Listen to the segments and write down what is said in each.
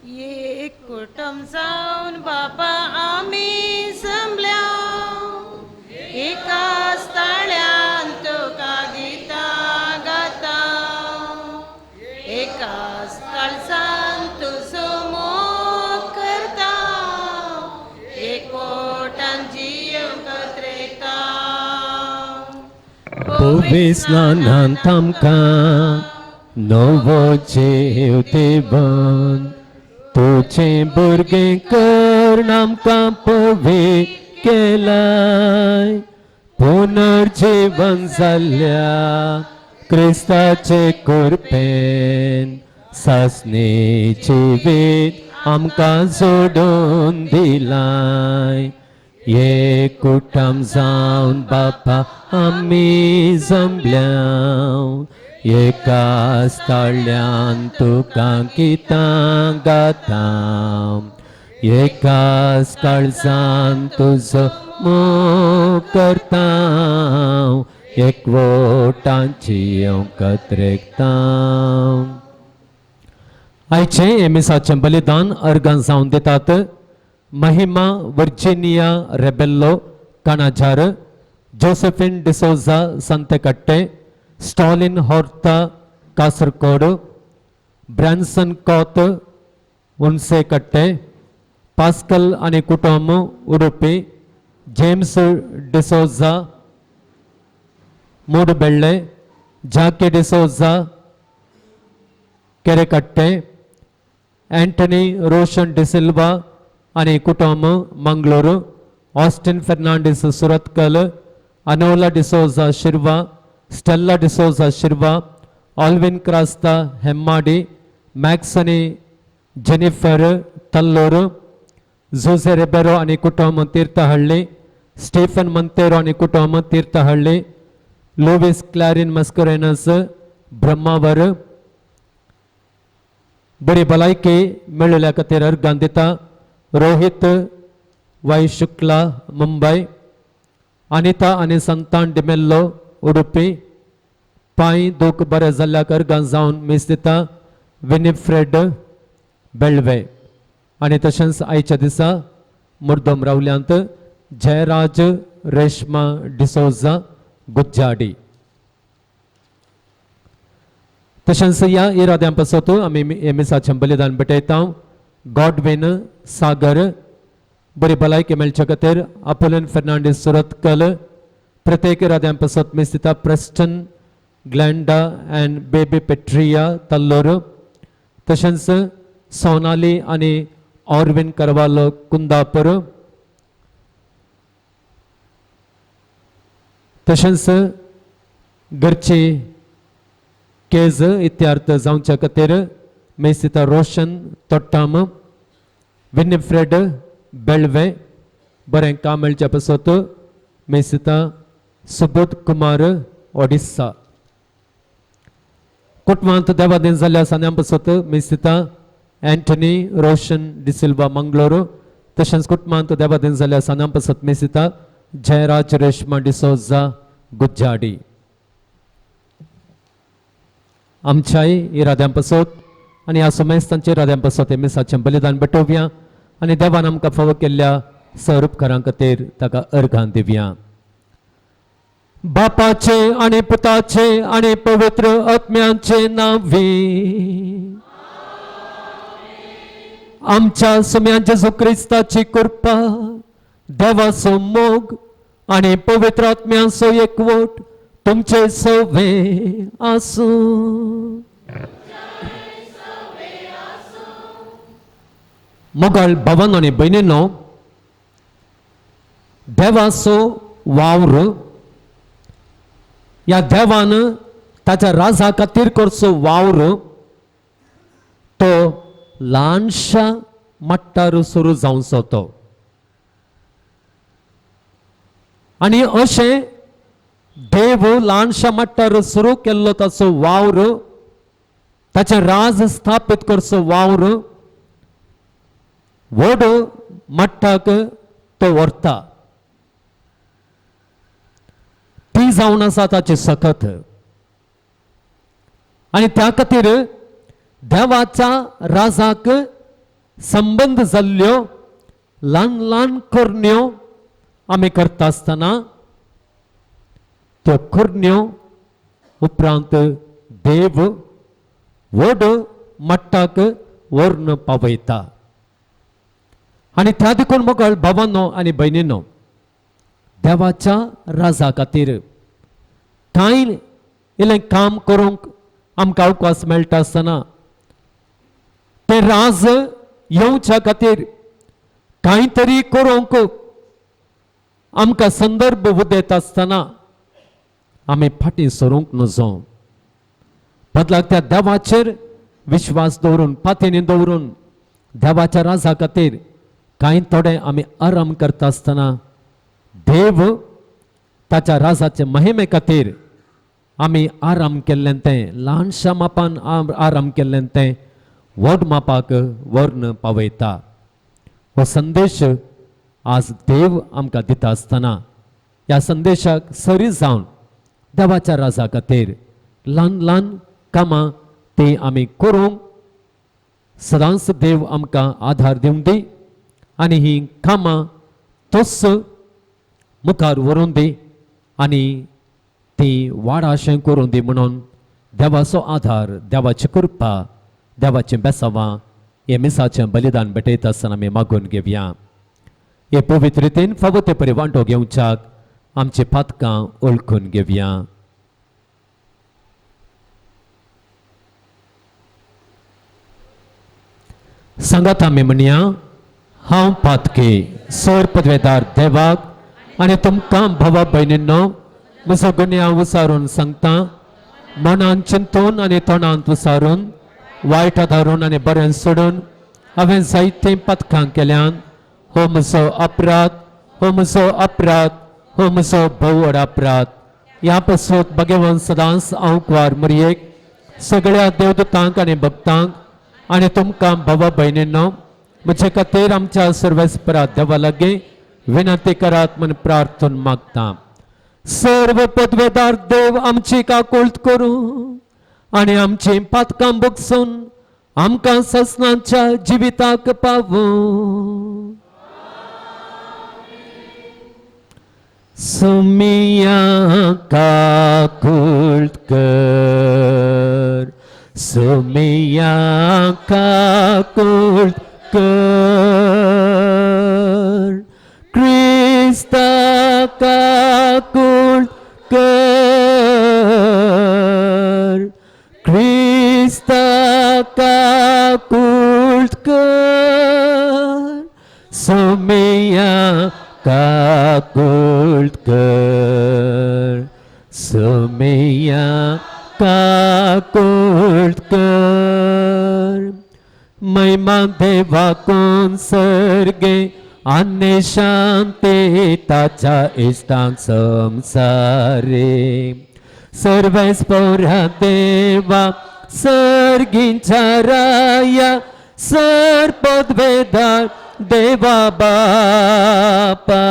एक कुटुंब जाऊन बापा आम्ही जमल्या एकाच ताळ्यान तुका गिता गाता एकाच काळजान तुझो मोग करता एकवटान जियोंक रेता पवित्र स्नानांत आमकां नवो जीव दिवन तुझे भुरगे कर आमकां पवित्र केलाय पुनर्जीवन जाल्ल्या क्रिस्ताचे कृपेन सासणी जिवीत आमकां जोडून दिलाय एक कुटुंब जावन बापा आमी जमल्या एकाच ताळ्यान तुका गितां गाता एकाच काळजान तुजो मोग करता एकवटान जियोंक रेखता आयचे एमिसाचें बलिदान अर्गान जावन दितात Mahima Virginia Rebello Kanajar Josephine D'Souza Santekatte Stalin Horta Kasarkod Branson कॉत उणसेकट्टे पास्कल आणि कुटुंब Udupi James D'Souza Moodbelle Jake D'Souza Kerekatte Antony Roshan D'Silva आणि कुटुंब मंगळूರು ऑस्टिन फर्नांडिस सुरतकल अनोला D'Souza Shirva Stella D'Souza Shirva Alvin Crasta Hemmadi Max आणि जेनिफर तल्लोರು झोसे रेबेरो आणि कुटुंब तीर्थहಳ್ಳಿ स्टीफन मंतेरो आणि कुटुंब तीर्थहಳ್ಳಿ लुविस क्लॅरिन मस्करेनस ब्रह्मावर बरी भलायकी मेळिल्ल्या खातीर अर्गां दिता रोहित वाय शुक्ला मुंबई अनिता आणि संतान डिमेल्लो उडुपी पांय दूख बरें जाल्ल्याक अर्गां जावन मीस दिता विनिफ्रेड बेळवे आणि तशेंच आयच्या दिसा मुर्दम रावल्यांत जयराज रेश्मा डिसोजा गुज्जाडी तशेंच ह्या इराद्यां पासत आमी एमिसाचें बलिदान भेटयता गॉडविन सागर बरी भलायकी मेळचे खातीर अपोलन फर्नांडीस सुरतकल प्रत्येक इराद्यां पासत मीस दिता प्रेस्टन ग्लॅंडा अँड बेबी पेट्रिया तल्लोर तशेंच सोनाली आणि ऑर्विन करवालो कुंदापूर तशेंच घरची केज इत्यार्थ जावच्या खातीर मेसिता रोशन तोट्टाम विनिफ्रेड बेळवे बरें काम मेळच्या पासत मेसिता सुबोध कुमार ओडिस्सा कुटुंबांत देवादीन जाल्ल्या सान्यां पासत मेसिता एंटनी रोशन डिसिल्वा मंगळूरू तशेंच कुटुंबांत देवादीन जाल्ल्या सान्यां पासत मेसिता जयराज रेश्मा डिसोजा गुज्जाडी आमच्याय इराद्यां पासत आणि ह्या समेस्तांच्या इराद्यां पासत एमिसाचें बलिदान भेटोवया आणि देवान आमकां फावो केल्ल्या सौरपकारां खातीर ताका अर्घां दिवया बापाचे आणि पुताचे आणि पवित्र आत्म्याचे नावी आमच्या सुम्या जेजू क्रिस्ताची कृपा देवाचो मोग आणि पवित्र आत्म्याचो एकवट तुमचे सवे आसूं मोगाळ भावांनो आणि भयणींनो देवाचो वावर या देवान ताच्या राजा खातीर करचो वावर तो ल्हानशा मट्टार सुरू जावचो तो आणि अशें देव ल्हानशा मट्टार सुरू केल्लो ताचो वावर ताचें राज स्थापीत करचो वावर व्हड मट्टाक तो व्हरता ती जावन आसा ताची सकत आणि त्या खातीर देवाच्या राजाक संबंध जाल्ल्यो ल्हान ल्हान करण्यो आमी करता आसतना त्यो करण्यो उपरांत देव व्हड मट्टाक व्हरून पावयता. आनी त्या देखून मोगळ भावांनो आनी भयणींनो, देवाच्या राजा खातीर कांय इल्लें काम करूंक आमकां अवकाश मेळटा आसतना तें राज येवच्या खातीर कांय तरी करूंक आमकां संदर्भ उदेत आसतना आमी फाटीं सरूंक नजो. बदलाक त्या देवाचेर विश्वास दवरून पातेनी दवरून देवाच्या राजा खातीर कांय थोडे आमी आराम करता आसतना देव ताच्या राजाचे महिमे खातीर आमी आराम केल्लें तें ल्हानशा मापान आराम केल्लें तें व्हड मापाक व्हरून पावयता. हो संदेश आज देव आमकां दिता आसतना ह्या संदेशाक सरी जावन देवाच्या राजा खातीर ल्हान ल्हान कामां ती आमी करूंक सदांच देव आमकां आधार दिवंक दी आनी ही कामां तोच मुखार व्हरून दी आनी ती वाडाशें करून दी म्हणून देवाचो आधार, देवाची कृपा, देवाचें बेसांवां हे मिसाचें बलिदान भेटयता आसतना आमी मागून घेवया. हे पवित्र रितीन फावो ते परी वांटो घेवच्याक आमची पातकां ओळखून घेवया. सांगात आमी म्हणया, हांव पातकी सर पदवेदार देवाक आनी तुमकां भावा भयणींनो म्हजो गुन्यांव विचारून सांगता. मनान चिंतून आनी तोंडांत विचारून वायट धरून आनी बरें सोडून हांवें जायतीं पातकां केल्यान हो म्हजो अपराध, हो म्हजो अपराध, हो म्हजो भोव व्हड अपराध. ह्या पासून भगवान सदांच हांव कुवार मरयेक सगळ्या देवदूतांक आनी भक्तांक आनी तुमकां भावा भयणींनो म्हजे खातीर आमच्या सर्वेस्परा देवा लागीं विनंती करात म्हूण प्रार्थना मागता. सर्व पदवेदार देव आमची काकूळट करूं आनी आमची पातकां भुगसून आमकां ससनाच्या जिविताक पावूं. सुमिया काकूळट कर, सुमिया काकूळट कर, क्रिस्ता काकूळट कर, क्रिस्ता काकूळट कर, सुमिया काकूळट कर, सुमिया काकूळट कर. महिमा देवाकून सर्गे आनी शांती ताच्या इश्टांक संसारी. सर्वेस्परा देवा सर्गींच्या राया सर पदवेदार देवा बापा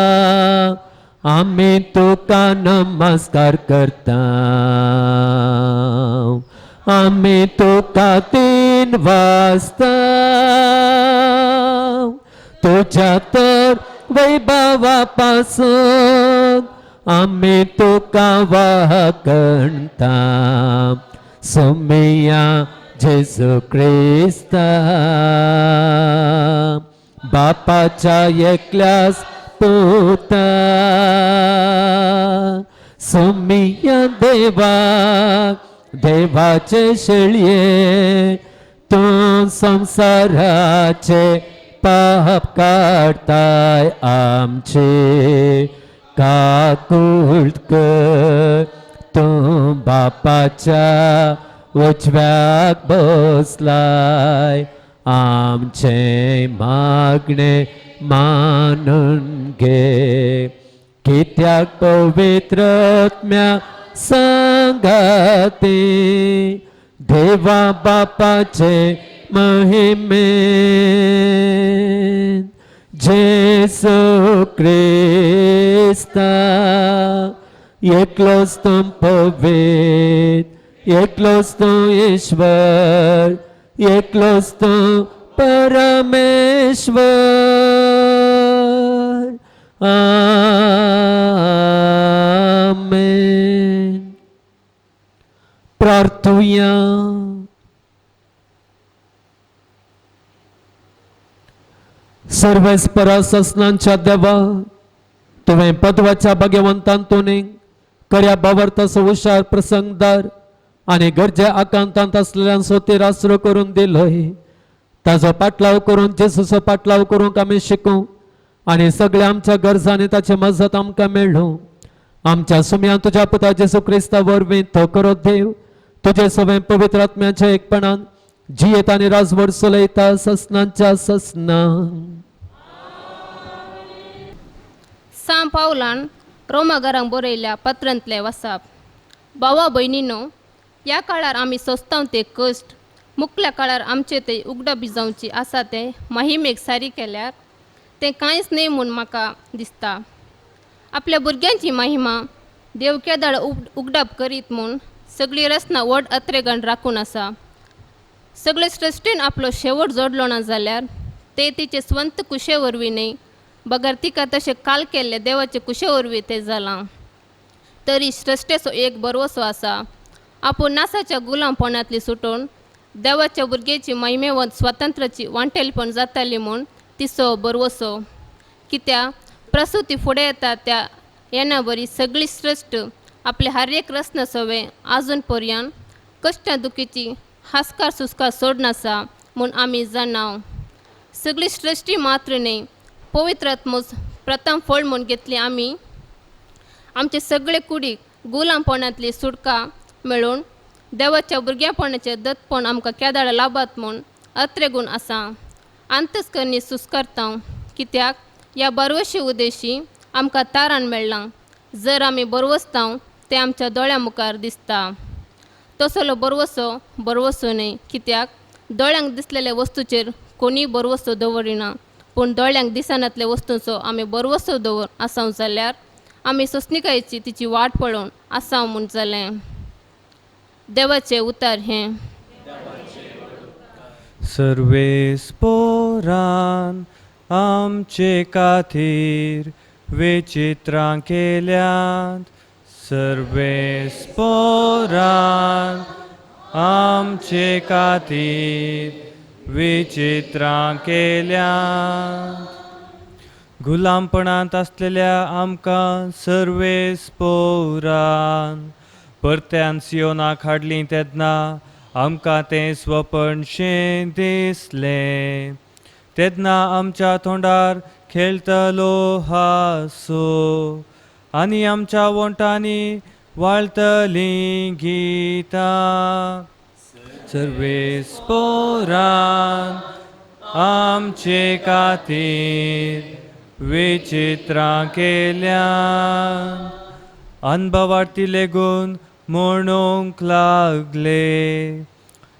आमी तुका नमस्कार करता. आमी तुका तीन वाजता तुझ्या तर वैभवा पासून आमी तुका वाकणता. सुमिया जेजू क्रिस्ता बापाच्या एकल्याच पुता. सुमिया देवा देवाचे शेळये तूं संसाराचे पाप काढताय आमचे काकूळट कर. तूं बापाच्या उजव्याक बसलाय आमचे मागणे मानून घे. कित्याक पवित्र आत्म्या संगाती देवा बापाचे महिमेन जेसू क्रिस्ता एकलोच तूं पवित्र, एकलोच तूं ईश्वर, एकलोच तूं परमेश्वर आमेन. प्रार्थूया. सर्वेस्परा ससनांच्या देवा, तुवें पदवाच्या भाग्यवंतांतून खऱ्या भावार्थाचो हुशार प्रसंगदार आनी गरजे आकांतांत असलेल्यांचो ती आसरो करून दिलोय. ताजो पाटलाव करून जेसूचो पाटलाव करूंक आमी शिकूं आनी सगळ्या आमच्या गरजांनी ताची मजत आमकां मेळ्ळूं. आमच्या सुमयान तुज्या पुता जेसू क्रिस्ता वरवीं तो करो देव तुजे सवें पवित्र आत्म्याच्या एकपणान जियेत आनी राजवट चलयता ससनांच्या ससना. सांत पावलान रोमाघरांक बरयल्या पत्रांतले वसाप. भावा भयणीनो, ह्या काळार आमी सोंसतांव ते कश्ट मुखल्या काळार आमचे ते उगडप जावची आसा ते महिमेक सारी केल्यार तें कांयच न्ही म्हूण म्हाका दिसता. आपल्या भुरग्यांची महिमा देव केदार उगडप करीत म्हूण सगळी रचना व्हड अत्रेगण राखून आसा. सगळे सृश्टीन आपलो शेवट जोडलो ना जाल्यार ते तिचे स्वंत कुशे वरवीं न्ही बगर तिका तशें काल केल्ले देवाचे कुशे वरवीं तें जालां. तरी सृश्टेचो एक बरवसो आसा. आपूण नासाच्या गुलामपणांतली सुटून देवाच्या भुरग्याची महिमेवंत स्वतंत्राची वांटेलपण जाताली म्हूण तिसो बरवसो. कित्याक प्रसूती फुडें येता त्या येना बरी सगळी सृश्ट आपले हर एक रचना सवे आजून पर्यंत कश्टां दुखीची हास्कार सुस्कार सोडनासा म्हूण आमी जाणाव. सगळी सृश्टी मात्र न्ही पवित्र आत्मोस प्रथम फळ म्हूण घेतली आमी आमचे सगळे कुडीक गुलामपणांतली सुटका मेळून देवाच्या भुरग्यापणाचे दत्तपण आमकां केदार लाभात म्हूण अत्रेगूण आसा. अंतस्करणी सुस्कारतांव कित्याक ह्या बरवशी उद्देशी आमकां तारण मेळ्ळां. जर आमी बरवसतांव ते आमच्या दोळ्या मुखार दिसता. तसलो बरवसो न्ही कित्याक दोळ्यांक दिसलेल्या वस्तूचेर कोणी बरवसो दवरिना. पूण दोळ्यांक दिसनातल्या वस्तूंचो आमी बरवसो दवर आसांव जाल्यार आमी सोंसणिकायेची तिची वाट पळोवन आसांव म्हूण जालें. देवाचें उतार हें. सर्वेस्पोरान आमचे खातीर विचित्रां केल्यात. सर्वेस्पोरान आमचे खातीर विचित्रां केल्यात. गुलामपणांत आसलेल्या आमकां सर्वेस्पोरान परत्यान सियोनाक हाडलीं तेन्ना आमकां तें स्वपणशें दिसलें. तेन्ना आमच्या तोंडार खेळटलो हांसो आनी आमच्या वोंटांनी वाळटलीं गितां. सर्वेस्पोरान आमचे खातीर विचित्रां केल्यात. अनभवार्थी लेगून म्हणूंक लागले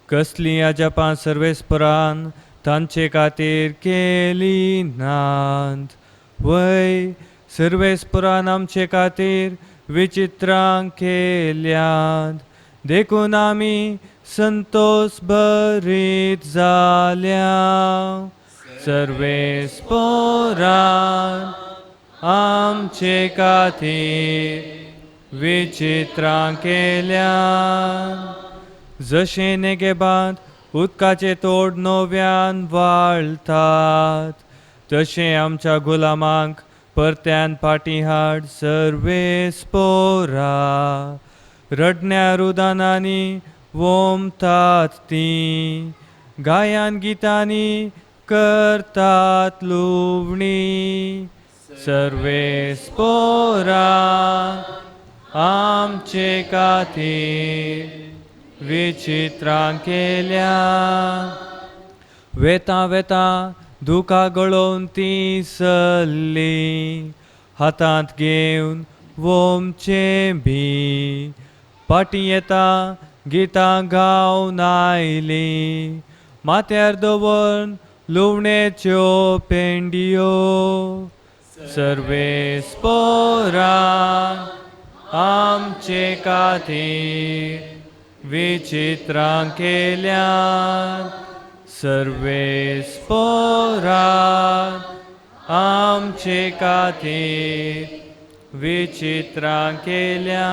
कसलीं अजापां सर्वेस्परान तांचे खातीर केली नात. वय सर्वेस्परान आमचे खातीर विचित्रां केल्यात. देखून आमी संतोष भरीत जाल्या. सर्वेस्परान आमचे खातीर विचित्रां केल्यात. जशें नेगेबांत उदकाचे तोड नव्यान वाळटात तशें आमच्या गुलामांक परत्यान फाटीं हाड सर्वेस्पोरा. रडण्या रुदानांनी वोमतात तीं गायन गितांनी करतात लुवणी. सर्वेस्पोरा आमचे खातीर विचित्रां केल्यात. वेता वेता दुका गळोवन ती सल्ली हातांत घेवन वोमचें बी. पाटी येता गितां गावन आयली माथ्यार दवरून लुवणेच्यो पेंडियो. सर्वेस्पोरा आमचे खातीर विचित्रां केल्यात. सर्वे स्पोरात आमचे खातीर विचित्रां केल्या.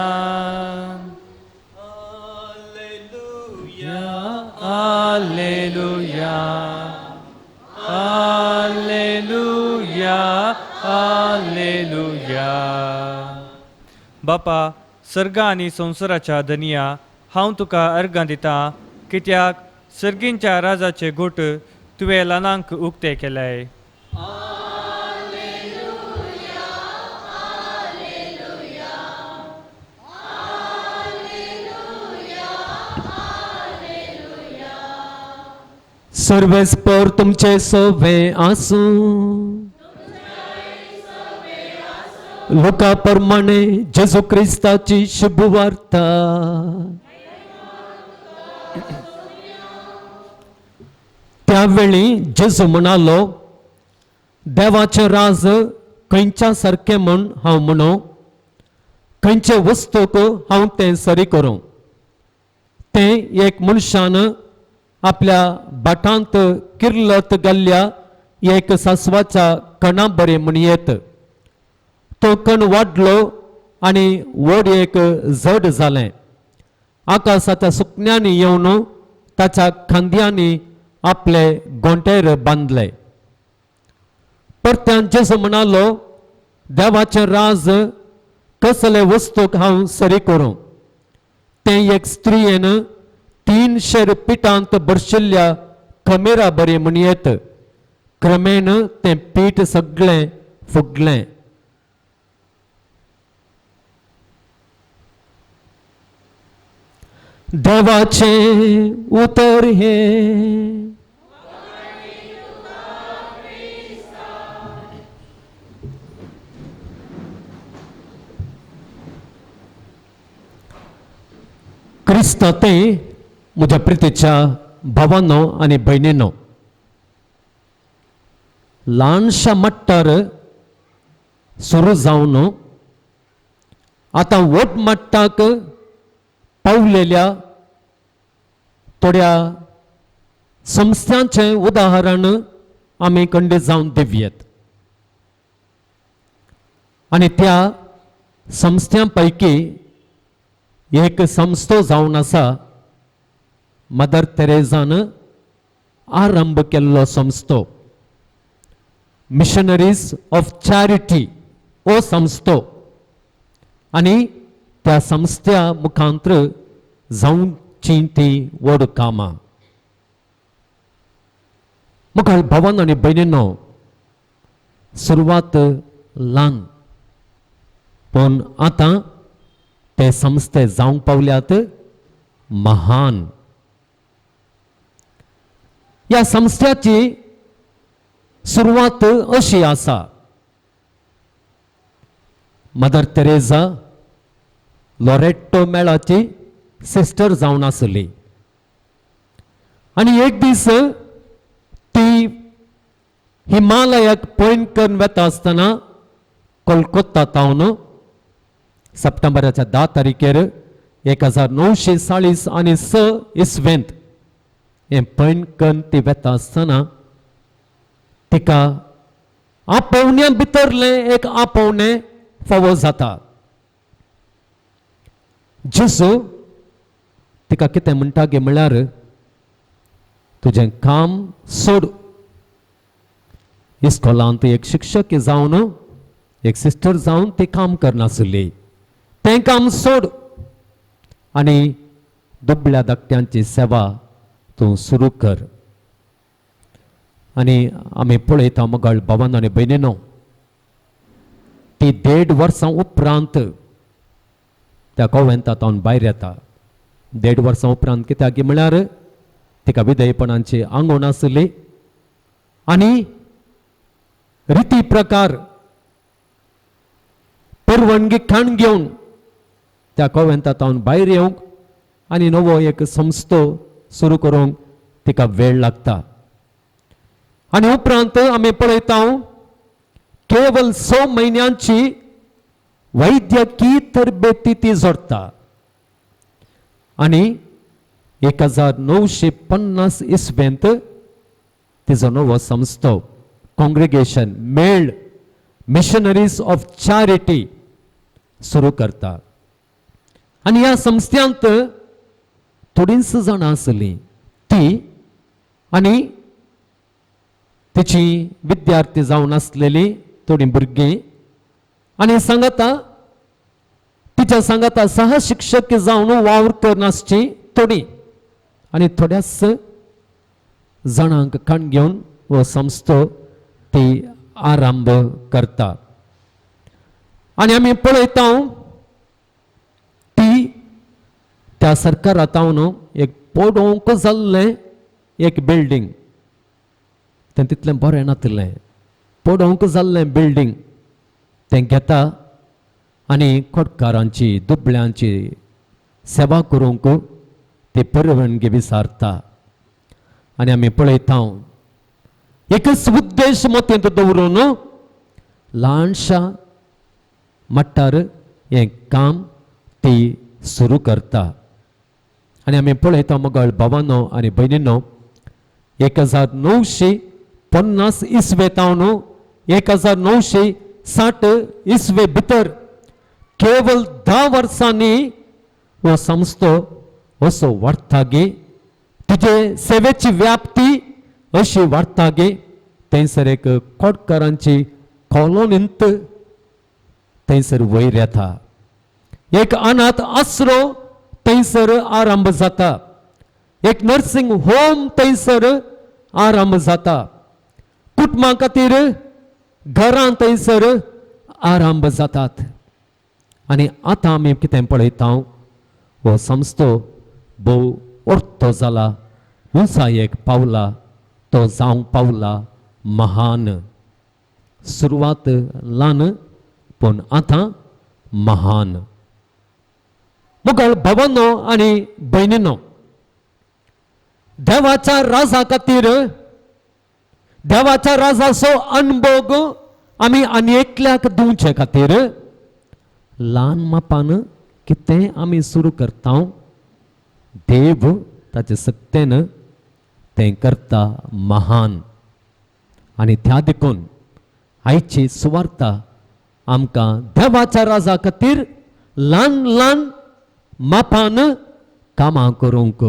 Alleluia, Alleluia, Alleluia. बापा, सर्ग आनी संवसाराच्या धनिया, हांव तुका अर्गां दितां, कित्याक सर्गींच्या राजाचे घोट तुवें ल्हानांक उक्ते केल्याय. सर्वेस्पर तुमचे सोवे आसूं. लोका प्रमाणे जेजू क्रिस्ताची शुभ वार्ता. त्यावेळी जेजू म्हणालो, देवाचे राज खंयच्या सारखे म्हण हांव म्हणो, खंयचे वस्तूक हांव तें सरी करूं. तें एक मनशान आपल्या बाटांत किर्लत घाल्ल्या एक सासवाच्या कणा बरें म्हणयेत. तो कण वाडलो आनी व्हड एक जड जालें. आकाशाच्या सुकण्यांनी येवन ताच्या खांद्यांनी आपले गोंटेर बांदले. परत्यान जेजू म्हणालो, देवाचे राज कसले वस्तूक हांव सरी करूं. तें एक स्त्रियेन 3 शेर पिठांत भरशिल्ल्या खमेरा बरें म्हणयेत. क्रमेण तें पीठ सगळें फुगलें. देवाचे उतर हे. क्रिस्ताते म्हज्या प्रितीच्या भावांनो आनी भयणींनो, ल्हानशा मट्टार सुरू जावन आतां व्हड मट्टाक पावलेल्या थोड्या संस्थांचें उदाहरण आमी खंडीत जावन दिवयेत. आनी त्या संस्थां पैकी एक संस्थो जावन आसा मदर तेरेजान आरंभ केल्लो संस्थो, मिशनरीज ऑफ चॅरिटी हो संस्थो. आनी त्या संस्थ्या मुखांतर जावची ती व्हड कामां. मुखार भावांनो आनी भयणींनो, सुरवात ल्हान, पूण आतां ते संस्थे जावंक पावल्यात महान. ह्या संस्थ्याची सुरवात अशी आसा. मदर तेरेजा लॉरेटो मेळाची सिस्टर जावन आसली. आनी एक दीस ती हिमालयाक पयण करून वता आसतना कोलकाता तावन सप्टेंबराच्या 10 तारखेर 1946 इसवेंत हें पयण करून ती वता आसतना तिका आपोवण्या भितरलें एक आपोवणें फावो जाता. जेजू तिका कितें म्हणटा गे म्हळ्यार, तुजें काम सोड. इस्कॉलांत एक शिक्षक जावन एक सिस्टर जावन ती काम करनासली. तें काम सोड आनी दुबळ्या धाकट्यांची सेवा तूं सुरू कर. आनी आमी पळयता मोगाळ भावांनो आनी भयणींनो, ती 1.5 वर्सां उपरांत त्या कॉवेंतांत भायर येता. 1.5 वर्सां उपरांत कित्याक म्हळ्यार तिका विधेयपणांची आंगवण आसली आनी रिती प्रकार परवानगी खाण घेवन त्या कॉवेंतांत भायर येवंक आनी नवो एक संस्थो सुरू करूंक तिका वेळ लागता. आनी उपरांत आमी पळयता केवल 6 म्हयन्यांची वैद्यकीय तरबेती ती जोडटा. आनी 1950 इसवेंत तिजो नवो संस्थो कॉंग्रिगेशन मेल्ड मिशनरीज ऑफ चॅरिटी सुरू करता. आनी ह्या संस्थ्यांत थोडींच जाणां आसलीं ती आनी तिची विद्यार्थी जावन आसलेली थोडीं भुरगीं आनी सांगाता तिच्या सांगाता सहशिक्षक जावन वावर करनासची थोडीं आनी थोड्याच जाणांक काण घेवन हो संस्थो ती आरंभ करता. आनी आमी पळयता ती त्या सरकारांत एक पडोवंक जाल्लें एक बिल्डींग तें तितलें बरें नातलें पडोवंक जाल्लें बिल्डींग तें घेता आनी खोडकारांची दुबळ्यांची सेवा करूंक ते परवानगी विचारता. आनी आमी पळयता एकच उद्देश मतींत दवरून ल्हानशा मट्टार हें काम ती सुरू करता. आनी आमी पळयता मोगाळ भावांनो आनी भयणींनो 1950 इस्वेतावन 1960 इस्वे भितर केवळ 10 वर्सांनी हो संस्थो असो वाडटा गे तिचे सेवेची व्याप्ती अशी वाडटा गे थंयसर एक खोडकारांची कॉलोनींत थंयसर वयर येता. एक अनाथ आसरो थंयसर आरंभ जाता. एक नर्सिंग होम थंयसर आरंभ जाता. कुटुंबां खातीर घरां थंयसर आरंभ जातात. आनी आतां आमी कितें पळयता हो संस्थो भोव ओर्तो जाला उंचायेक पावला तो जावंक पावला महान. सुरवात ल्हान पूण आतां महान. मुखार भावांनो आनी भयणींनो देवाच्या राजा खातीर देवाच्या राजाचो अनुभव आमी आनी एकल्याक दिवचे खातीर ल्हान मापान कितें आमी सुरू करता देव ताचे सक्तेन तें करता महान. आनी त्या देखून आयची सुवार्ता आमकां देवाच्या राजा खातीर ल्हान ल्हान मापान कामां करूंक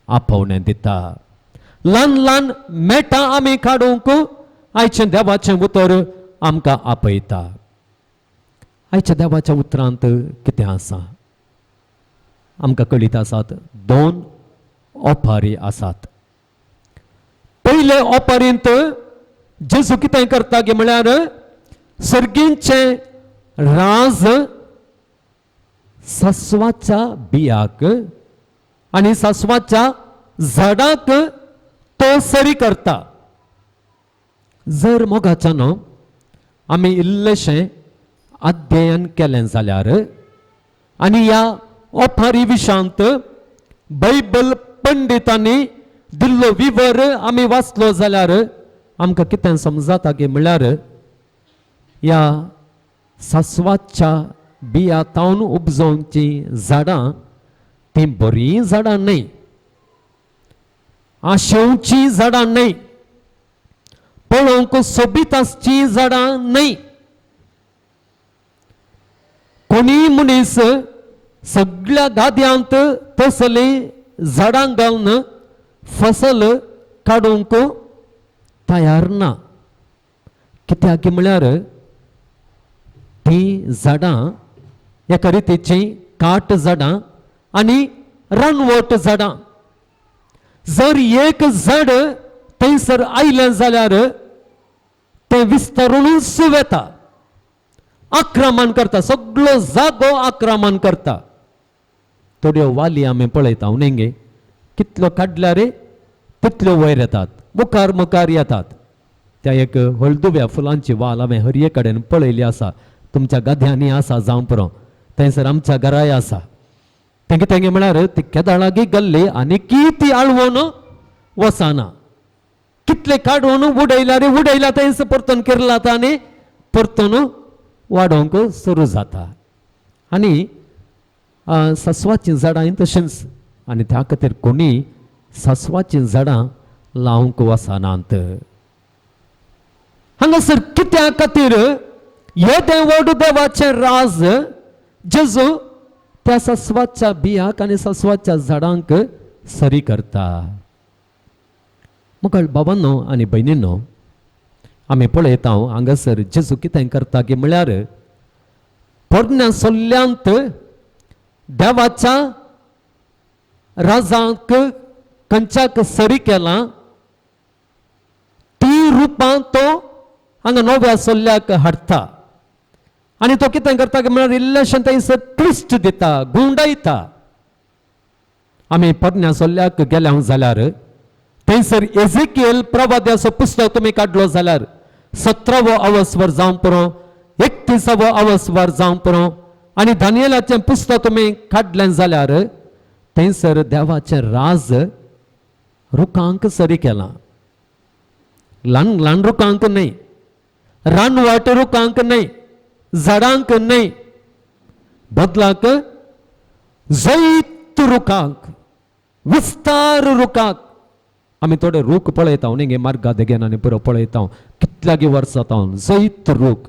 आपोवणें दिता. ल्हान ल्हान मेटां आमी काडूंक आयचें देवाचें उतर आमकां आपयता. आयच्या देवाच्या उतरांत कितें आसा आमकां कळीत आसात 2 ओपारी आसात. पयले ओपारींत जेजू कितें करता गे म्हळ्यार सर्गींचें राज सस्वाच्या बियाक आनी सस्वाच्या झाडाक तो सरी करता. जर मोगाच्यान आमी इल्लेशें अध्ययन केलें जाल्यार आनी ह्या ओपारी विशांत बायबल पंडितांनी दिल्लो विवर आमी वाचलो जाल्यार आमकां कितें समजता गे म्हळ्यार ह्या सस्वाच्या बियातावन उपजोवची झाडां ती बरी झाडां न्हय आशेवची झाडां न्हय पळोवंक सोबीत आसची झाडां न्हय. कोणी मनीस सगळ्या गाद्यांत तसली झाडां घालून फसल काडूंक तयार ना. कित्याक म्हळ्यार ती झाडां एका रितीची काट झाडां आनी रानवट झाडां. जर एक झाड थंयसर आयलें जाल्यार तें विस्तारूनच वेता आक्रमण करता सगळो जागो आक्रमण करता. थोड्यो वाली आमी पळयता न्ही कितलो काडल्यार तितल्यो वयर येतात मुखार मुखार येतात. त्या एक हळदुव्या फुलांची वाल हांवें हरये कडेन पळयली आसा. तुमच्या गाद्यांनी आसा जावं पुरो थंयसर आमच्या घराय आसा. तें कितें म्हळ्यार ती केदाळागी गल्ली आनी की ती आळवून वचना. कितले काडून उडयल्यार उडयला थंयसर परतून किरलाता आनी परतून वाडोवंक सुरू जाता. आनी सस्वाचीं झाडां तशींच आनी त्या खातीर कोणी सस्वाचीं झाडां लावंक वसानांत. हांगासर कित्या खातीर हे व्हड देवाचें राज जेजू त्या सस्वाच्या बियाक आनी सस्वाच्या झाडांक सरी करता. मुखार बाबांनो आनी भयणींनो, आमी पळयता हांगासर जेजू कितें करता की म्हळ्यार पोरण्या सोल्ल्यांत देवाच्या राजांक खंयच्याक सरी केला ती रुपां तो हांगा नव्या सोल्ल्याक हाडटा. आनी तो कितें करता की म्हळ्यार इल्लेशें थंयसर ट्विस्ट दिता, गुंडायता. आमी पोरण्या सोल्ल्याक गेल्या जाल्यार थंयसर एझेकिएल प्रवाद्याचो पुस्तक तुमी काडलो जाल्यार 17वो अवस्वर जावं पुरो, 31वो अवस्वर जावं पुरो, आनी दानियेलाचें पुस्तक तुमी काडलें जाल्यार थंयसर देवाचें राज रुखांक सरी केलां. ल्हान ल्हान रुखांक न्हय, रानवट रुखांक न्हय, झाडांक न्हय, बदलाक जैत रुखांक, विस्तार रुखांक. आमी थोडे रूख पळयता न्ही मार्गा देगेन आनी पुरो पळयता कितल्यागी वर्सां जावन जैत रूख.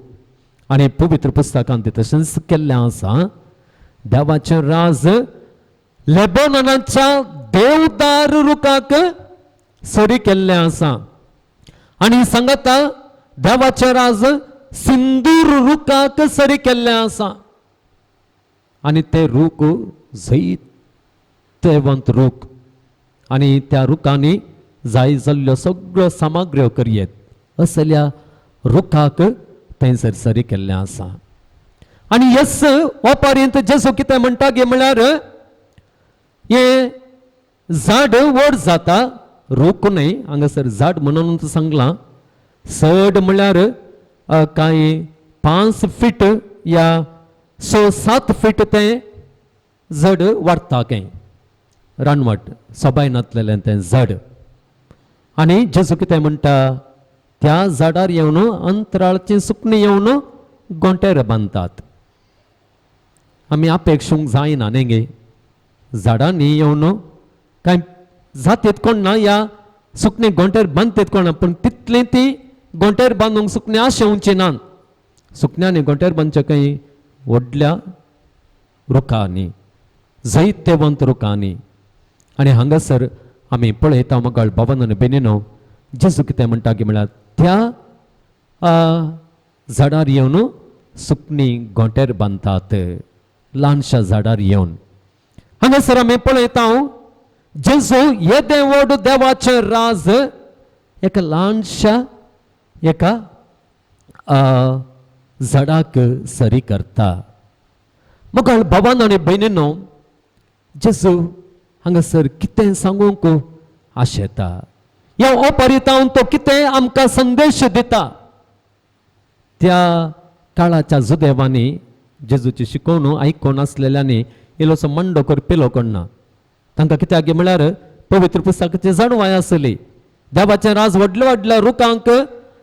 आनी पवित्र पुस्तकांत तशेंच केल्लें आसा, देवाचें राज लेबोनाच्या देवदार रुखाक सरी केल्लें आसा. आनी सांगता देवाचें राज सिंदूर रुखाक सरी केल्लें आसा. आनी ते रूख जैतवंत रूख. आनी त्या रुखांनी जाय जाल्ल्यो सगळ्यो सामग्र्यो करयेत असल्या रुखाक थंयसर सरी केल्लें आसा. आनी येस हो पर्यंत जेजू कितें म्हणटा गे म्हळ्यार हे झाड व्हड जाता, रूख न्हय, हांगासर झाड म्हणून सांगलां. चड म्हळ्यार कांय 5 फीट या 6-7 फीट तें झाड वाडटा खंय रानवट सोबायनातलेलें तें झाड. आनी जेजू कितें म्हणटा, त्या झाडार येवन अंतराळची सुकणीं येवन गोंटेर बांदतात. आमी अपेक्षूंक जायना न्ही गे, झाडांनी येवन कांय जातीत कोण ना, या सुकणी गोंटेर बांदतात कोण ना, पूण तितली ती गोंटेर बांदूंक सुकणी आशेवची नात. सुकण्यांनी गोंटेर बांदचे खंय व्हडल्या रुखांनी, जैतवंत रुखांनी. आनी हांगासर आमी पळयता मगळ बाबान आनी बेनीनो, जेजू कितें म्हणटा की म्हळ्यार त्या झाडार येवन सुकणी गोंटेर बांदतात, ल्हानशा झाडार येवन. हांगासर आमी पळयता जेजू येदें व्हड देवाचें राज एका ल्हानशा एका झाडाक सरी करता. मगळ बाबान आनी भयणीनो, जेजू हांगासर कितें सांगूंक आशेता, ह्या अपरितावन तो कितें आमकां संदेश दिता. त्या काळाच्या जुदेवांनी जेजूची शिकवण आयकोन आसलेल्यांनी इल्लोसो मंडो करपेलो कोण ना. तांकां कित्याक म्हळ्यार पवित्र पुस्तकाची जाणवाय आसली. देवाचें राज व्हडल्या व्हडल्या रुखांक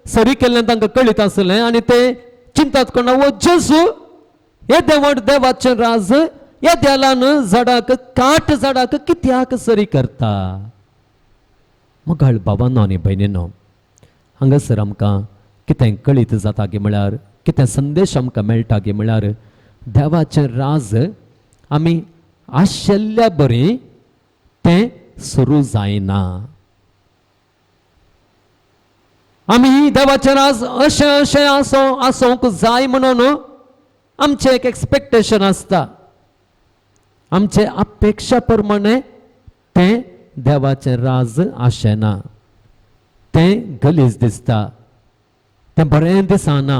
सरी केल्लें तांकां कळीत आसलें. आनी ते चिंतात कोण ना, वो जेजू येदें व्हड देवाचें राज येद्या ल्हान झाडाक, काट झाडाक कित्याक सरी करता. मगळ बाबांनो आनी भयणीनो, हांगासर आमकां कितें कळीत जाता गे म्हळ्यार, कितें संदेश आमकां मेळटा गे म्हळ्यार, देवाचें राज आमी आशिल्ल्या बरें तें सुरू जायना. आमी देवाचें राज अशें अशें आसोंक जाय म्हणून आमचें एक एक्सपेक्टेशन आसता. आमचे अपेक्षा प्रमाणे तें देवाचें राज आशेना, तें गलीज दिसता, तें बरें दिसना.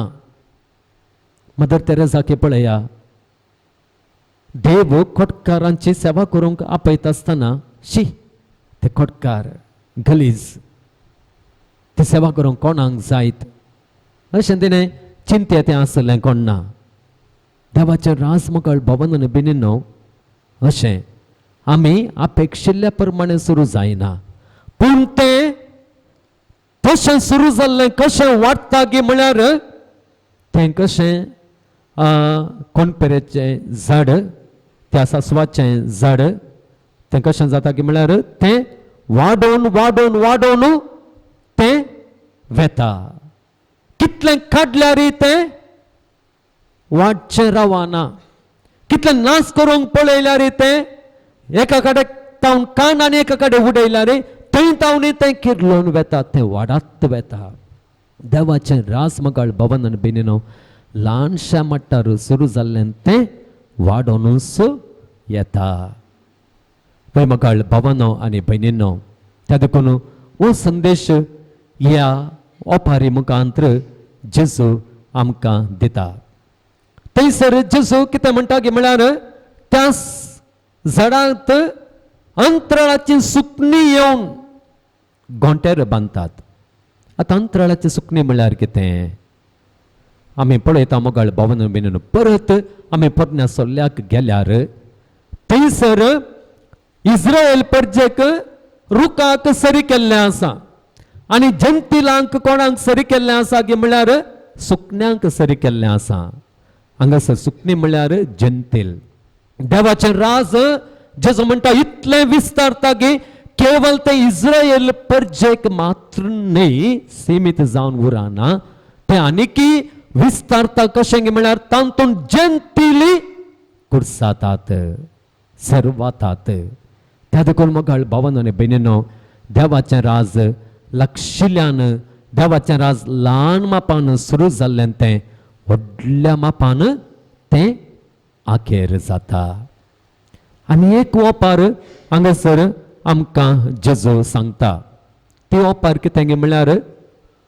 मदर तेरेसाके पळया, देव खोटकारांची सेवा करूंक आपयता आसतना शी ते खोटकार गलीज, ती सेवा करूंक कोणाक जायत अशें तिणें चिंतें तें आसलें कोण ना. देवाचें राज मगळ भवन आनी बिनीनो अशें आमी अपेक्षिल्ल्या प्रमाणे सुरू जायना. पूण तें तशें सुरू जाल्लें कशें वाडटा गे म्हळ्यार तें कशें कोणपेरेचें झाड, त्या सासवाचें झाड, तें कशें जाता की म्हळ्यार तें वाडोवन वाडोवन वाडोवन तें वेता. कितलें काडल्यार तें वाडचें रावना. कितलें नाश करूंक पळयल्यार तें एका कडेन तावन कान आनी एका कडेन उडयल्यार थंय तावन तें किर्लोवन वेता, तें वाडत वेता. देवाचें रास मगाळ भवन आनी बेनिनो ल्हानशा मट्टार सुरू जाल्लें तें वाडोनूच येता. पळय मगाळ भवनो आनी भयणींनो, त्या देखून हो संदेश ह्या ओपारी मुखांतर जेजू आमकां दिता. थंयसर जेजू कितें म्हणटा की म्हळ्यार त्या झाडांत अंतराळाची सुकणी येवन गोंट्यार बांदतात. आतां अंतराळाची सुकणी म्हळ्यार कितें? आमी पळयता मोगाळ भवन बिन परत आमी पोरण्या सोल्ल्याक गेल्यार थंयसर इस्रायल परजेक रुखाक सरी केल्लें आसा आनी जंतिलांक कोणाक सरी केल्लें आसा की म्हळ्यार सुकण्यांक सरी केल्लें आसा. हांगासर सुकणी म्हळ्यार जंतील. देवाचें राज जेजू म्हणटा इतलें विस्तारता की केवळ ते इस्रायल परजेक मात्र न्ही सीमित जावन उरना, ते आनीकी विस्तारता. कशें म्हळ्यार तातूंत जंतिली कुडसातात, सर्वातात. त्या देखून मोगाळ भावन आनी भयणींनो, देवाचें राज लक्षिल्ल्यान, देवाचें राज ल्हान मापान सुरू जाल्लें तें व्हडल्या मापान तें आखेर जाता. आनी एक ओपार हांगासर आमकां जेजू सांगता. ती ओपार कितें गे म्हळ्यार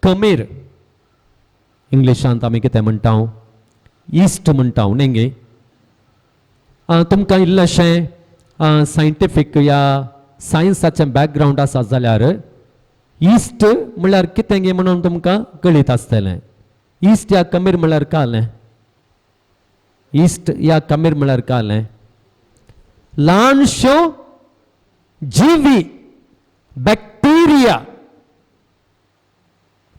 कमीर. इंग्लिशांत आमी कितें म्हणटा, इस्ट म्हणटा न्ही गे. तुमकां इल्लेशें सायंटिफीक या सायन्साचें बॅकग्रावंड आसा जाल्यार इस्ट म्हळ्यार कितें गे म्हणून तुमकां कळीत आसतलें. इस्ट या कमीर म्हळ्यार कालें. इस्ट या कमीर म्हळ्यार कालें ल्हानश्यो जिवी, बॅक्टेरिया,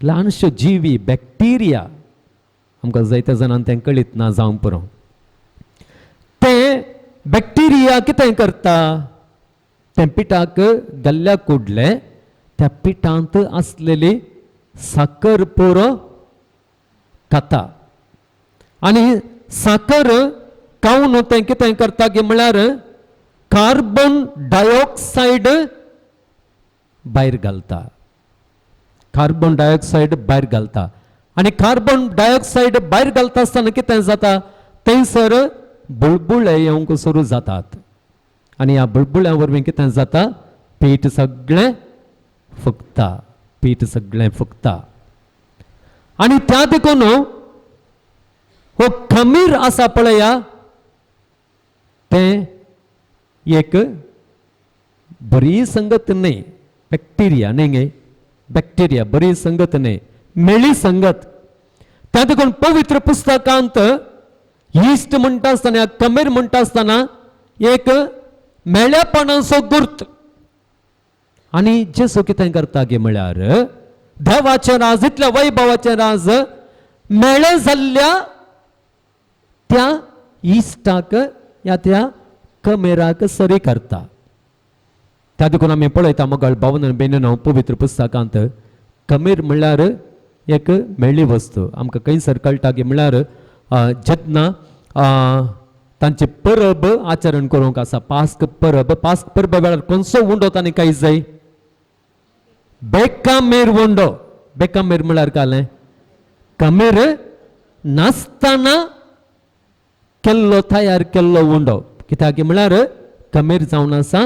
ल्हानश्यो जिवी बॅक्टेरिया. आमकां जायत्या जाणांक तें कळीत ना जावंक पुरो. ते बॅक्टेरिया कितें करता, तें पिठाक घाल्ल्या कुडले त्या पिठांत आसलेली साकर पुरो खाता. आनी साकर खावन तें कितें करता की म्हळ्यार कार्बन डायऑक्सायड भायर घालता. कार्बन डायऑक्सायड भायर घालता. आनी कार्बन डायऑक्सायड भायर घालता आसतना कितें जाता, थंयसर बुळबुळे येवंक सुरू जातात. आनी ह्या बुळबुळ्या वरवीं कितें जाता, पीठ सगळें फुगता. पीठ सगळें फुगता. आनी त्या देखून हो खमीर आसा पळया, तें एक बरी संगत न्ही. बॅक्टेरिया न्ही गे, बॅक्टेरिया बरी संगत न्ही, मेळी संगत. त्या देखून पवित्र पुस्तकांत इस्ट म्हणटा आसतना, कमीर म्हणटा आसतना एक मेळ्यापणाचो गुर्त. आनी जेजू कितें करता गे म्हळ्यार देवाचें राज, इतल्या वैभवाचें राज मेळे जाल्ल्या त्या इश्टाक या त्या कमेराक सरी करता. त्या देखून आमी पळयता मोगाळ भावन बेनिनो पवित्र पुस्तकांत कमीर म्हळ्यार एक मेळ्ळी वस्तू. आमकां खंयसर कळटा की म्हळ्यार जेन्ना तांची परब आचरण करूंक आसा, पास्क परब. पास्क परबे वेळार खंयचो उंडो तांणी काय जाय, बेकामेर उंडो. बेकामेर म्हळ्यार कालें कमीर नासतना केल्लो, तयार केल्लो उंडो. कित्याक म्हळ्यार कमीर जावन आसा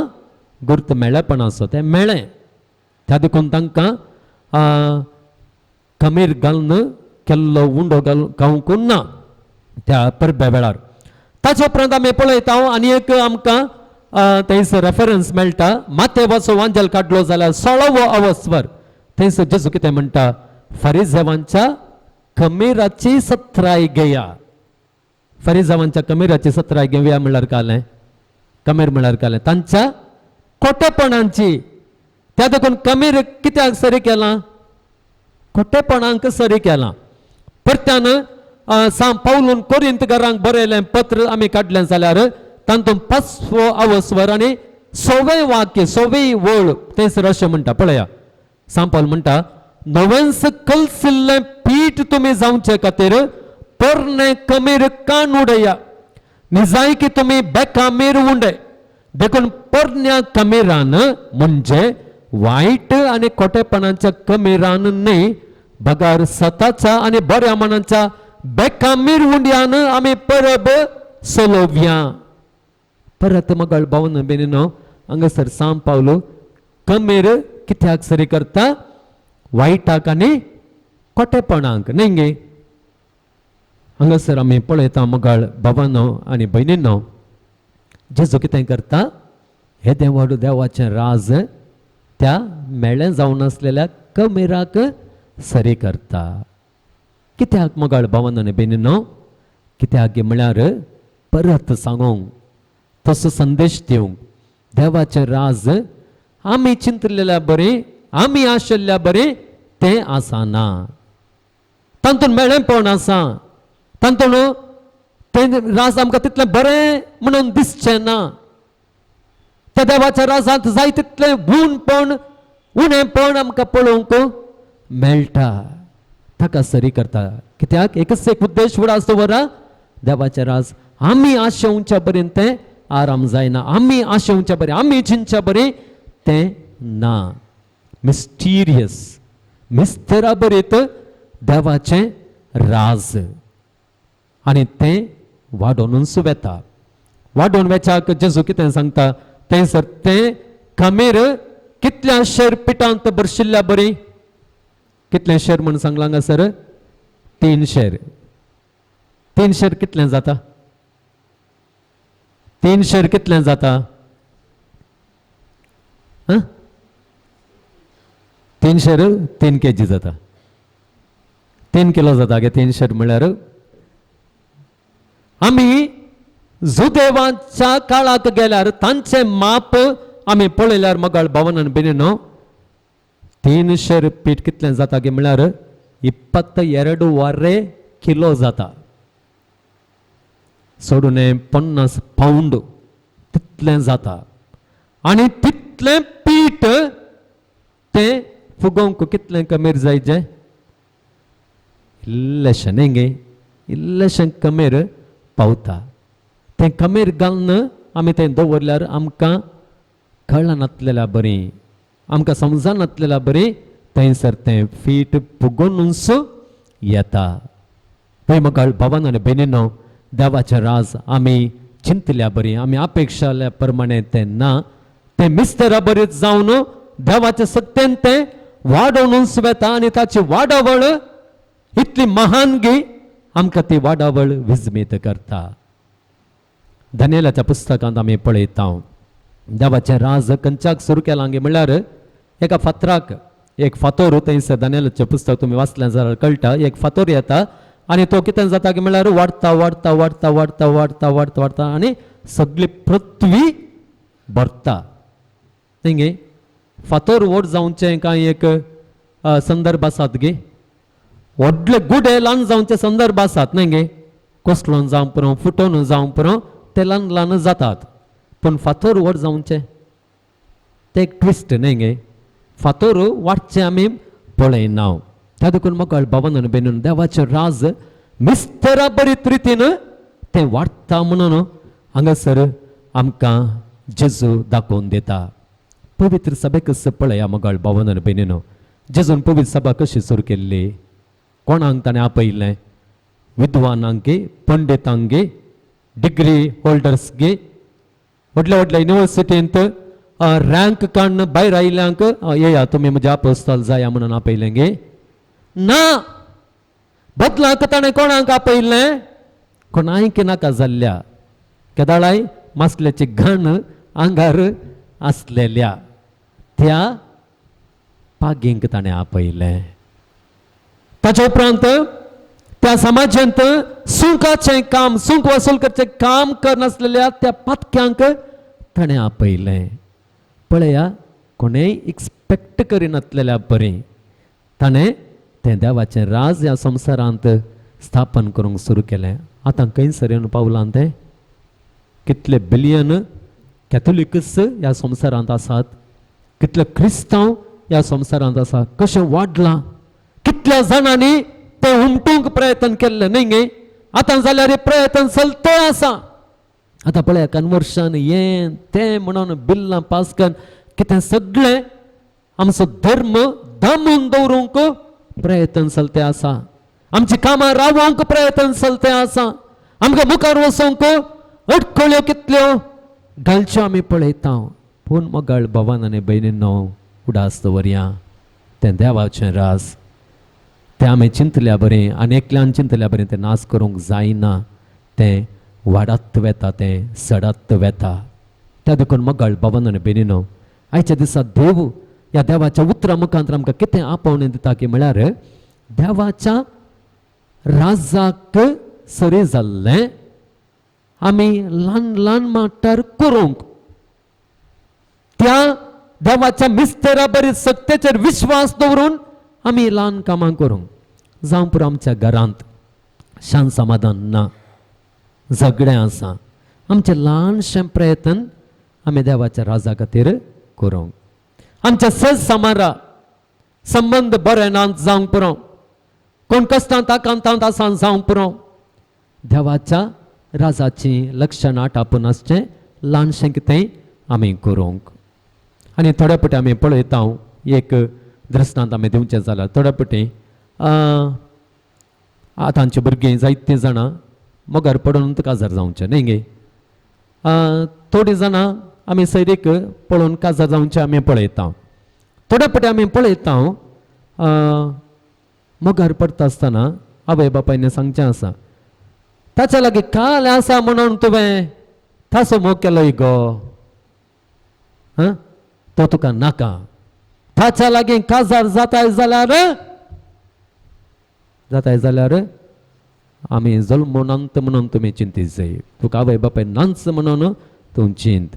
गुर्त मेळ्ळेपणाचो, तें मेळ्ळें. त्या देखून तांकां कमीर घालून केल्लो उंडो खावंक ना त्या परबे वेळार. ताचे उपरांत आमी पळयता आनी एक आमकां थंयसर रेफरन्स मेळटा. मातेवाचो वांजल काडलो जाल्यार 16वो अवस्वर. थंयसर जेजू कितें म्हणटा, फरिसेवांच्या कमीराची सत्राय घेया. फरिसेवांच्या कमीराची सत्राय घेवया म्हळ्यार कालें, कमीर म्हळ्यार कालें तांच्या खोटेपणांची. त्या देखून कमीर कित्याक सरी केलां, खोटेपणांक सरी केलां. परत्यान पावलून कोरिंथकारांक बरयलें पत्र आमी काडलें जाल्यार तातूंत 5वो अवस्वर आनी सोवे वाक्य सोवे वळ तेच अशें म्हणटा पळया सांत पावल म्हणटा नवेंस कलसिल्लें पीठ तुमी जावचे खातीर पोरणे कमीर कान उडया निजायकी तुमी बेकामीर उंडे देखून पोरण्या कमीरान म्हणजे वाईट आणि खोटेपणाच्या कमीरान न्ही बगार सताच्या आणि बऱ्या मनाच्या बेकामीर उंड्यान आमी परब सोलोव्या परत मगळ भावन बेनिनो हांगासर सांत पावलो कमीर कित्याक सरी करता वाईटाक आनी खोटेपणाक न्ही गे हांगासर आमी पळयता मगळ भावांनो आनी भयणींनो जेजू कितें करता हे देवाडू देवाचें राज त्या मेळ्ळें जावन आसलेल्या कमीराक सरी करता कित्याक मगळ भावांनो आनी भयणींनो कित्याक म्हळ्यार परत सांगूंक तसो संदेश दिवंक देवाचें राज आमी चिंतलेल्या बरें आमी आशिल्ल्या बरें तें आसाना तातूंत मेळ्ळेंपण आसा तातूंत तें राज आमकां तितलें बरें म्हणून दिसचें ना त्या देवाच्या राजांत जाय तितलें गूणपण उणेपण आमकां पळोवंक मेळटा ताका सरी करता कित्याक एकच एक उद्देश फुडें आसता वरा देवाचें राज आमी आशेवच्या बरें तें आराम जायना आमी आशेवच्या बरें आमी चिंतच्या बरें तें ना मिस्टिरियस मिस्तेरा बरेत देवाचें राज आनी तें वाडोवनूच वेता वाडोवन वेचाक जेजू कितें सांगता तें सर तें कमीर कितल्या शेर पिठांत भरशिल्ल्या बरी कितले शेर म्हण सांगला हांगा सर 3 शेर 3 शेर कितलें जाता 3 शेर कितलें जाता 3 शेर 3 kg जाता 3 किलो जाता गे 3 शेर म्हळ्यार आमी जुदेवाच्या काळाक गेल्यार तांचे माप आमी पळयल्यार मगळ भावनान बेनिनो 3 शेर पीठ कितलें जाता गे म्हळ्यार 22 किलो जाता सोडून 50 पावंड तितलें जाता आनी तितलें पीठ तें फुगोवंक कितलें कमीर जायचें इल्लेशें न्ही गे इल्लेशें कमीर पावता तें कमीर घालून आमी तें दवरल्यार आमकां कळना नासलेल्या बरीं आमकां समजा नासलेल्या बरीं थंयसर तें फीट फुगोवनूच येता पळय मगळ भावान आनी भयणीनो देवाचें राज आमी चिंतल्या बरीं आमी अपेक्षाल्या प्रमाणे तें ना तें मिस्तेरा बरें जावन देवाचें सत्तेन तें वाडोवनूच वेता आनी ताची वाडावळ इतली महानगी आमकां ती वाडावळ विजमीत करता दानियेलाच्या पुस्तकांत आमी पळयता देवाचें राज खंयच्याक सुरू केलां गे म्हळ्यार एका फातराक एक फातोर थंयसर दानियेलाचें पुस्तक तुमी वाचलें जाल्यार कळटा एक फातोर येता आनी तो कितें जाता गे म्हळ्यार वाडता वाडता वाडता वाडता वाडता वाडता वाडता आनी सगळी पृथ्वी भरता न्ही गे फातोर व्हड जावचें कांय एक संदर्भ आसात गे व्हडले गुडे ल्हान जावचे संदर्भ आसात न्ही गे कोसळोन जावं पुरो फुटोन जावं पुरो ते ल्हान ल्हान जातात पूण फातोर व्हड जावचें तें एक ट्विस्ट न्ही गे फातोर वाडचें आमी पळयना त्या देखून म्हाका भावान बेनून देवाचें राज मिस्तेरा बरीत रितीन तें वाडटा म्हणून हांगासर आमकां जेजू दाखोवन दिता पवित्र सभेक पळया मोगाळ भावान बेनीनो जेजून पवित्र सभा कशी सुरू केल्ली कोणाक ताणें आपयलें विद्वानांक गे पंडितांक गे डिग्री होल्डर्स गे व्हडल्या व्हडल्या युनिवर्सिटींत रँक काडून भायर आयल्यांक येया तुमी म्हजे आपोस्तोल जाया म्हणून आपयलें गे ना बदलाक ताणें कोणाक आपयलें कोणायक नाका जाल्ल्या केदाळाय मासल्याची घाण आंगार आसलेल्या त्या पागींक ताणें आपयलें ताचे उपरांत त्या समाजांत सुंकाचें काम सुंक वसूल करचें काम करनासलेल्या त्या पातक्यांक ताणें आपयलें पळया कोणेय एक्सपेक्ट करिनासलेल्या बरें ताणें तें देवाचें राज ह्या संवसारांत स्थापन करूंक सुरू केलें आतां खंयसर येवन पावलां तें कितले बिलियन कॅथोलिकच ह्या संवसारांत आसात, कितले क्रिस्तांव ह्या संवसारांत आसा, कशें वाडलां, कितल्या जाणांनी ते उमटूंक प्रयत्न केल्ले न्ही गे. आतां जाल्यार हे प्रयत्न चलते आसा. आतां पळय कन्वर्शन हें तें म्हणून बिल्लां पास करून कितें सगळें आमचो धर्म दामून दवरूंक प्रयत्न चलते आसा. आमची कामां रावोवंक प्रयत्न चलते आसा. आमकां मुखार वचोंक अडखळ्यो कितल्यो घालच्यो आमी पळयता. पूण मोगाळ भावान आनी भयणींनो, उडास दवरया तें देवाचें रास. तें आमी चिंतल्या बरें आनी एकल्यान चिंतल्या बरें तें नास करूंक जायना. तें वाडत वेता, तें सडत वेता. त्या देखून मोगाळ भावान आनी भयणींनो, आयच्या दिसा देव ह्या देवाच्या उतरा मुखांतर आमकां कितें आपोवणें दिता की म्हळ्यार देवाच्या राजाक सरी जाल्लें आमी ल्हान ल्हान माटार करूंक, त्या देवाच्या मिस्तेरा बरी सत्तेचेर विश्वास दवरून आमी ल्हान कामां करूंक. जावं पुरो आमच्या घरांत शांत समाधान ना, झगडें आसा, आमचे ल्हानशें प्रयत्न आमी देवाच्या राजा खातीर करूंक. आमच्या सज समारा संबंध बरे ना जावंक पुरो, कोण कश्टांत आकांतांत आसा जावंक पुरो, देवाच्या राजाची लक्षणां टापून आसचें ल्हानशें कितेंय आमी करूंक. आनी थोड्या फावटी आमी पळयता, एक दृश्टांत आमी दिवचें जाल्यार थोड्या फावटी आतांची भुरगीं जायतीं जाणां मोगार पडून काजार जावचें न्ही गे. थोडीं जाणां आमी सैरीक पळोवन काजार जावचें आमी पळयता. थोड्या फावटी आमी पळयता मोगार पडटा आसतना आवय बापायन सांगचें आसा, ताच्या लागीं काल आसा म्हणून तुवें ताचो मोग केलोय गो, तो तुका नाका. ताच्या लागीं काजार जाताय जाल्यार आमी जल्मोनांत म्हणून तुमी चिंतीत जाय. तुका आवय बापाय नांच म्हणून तूं चिंत.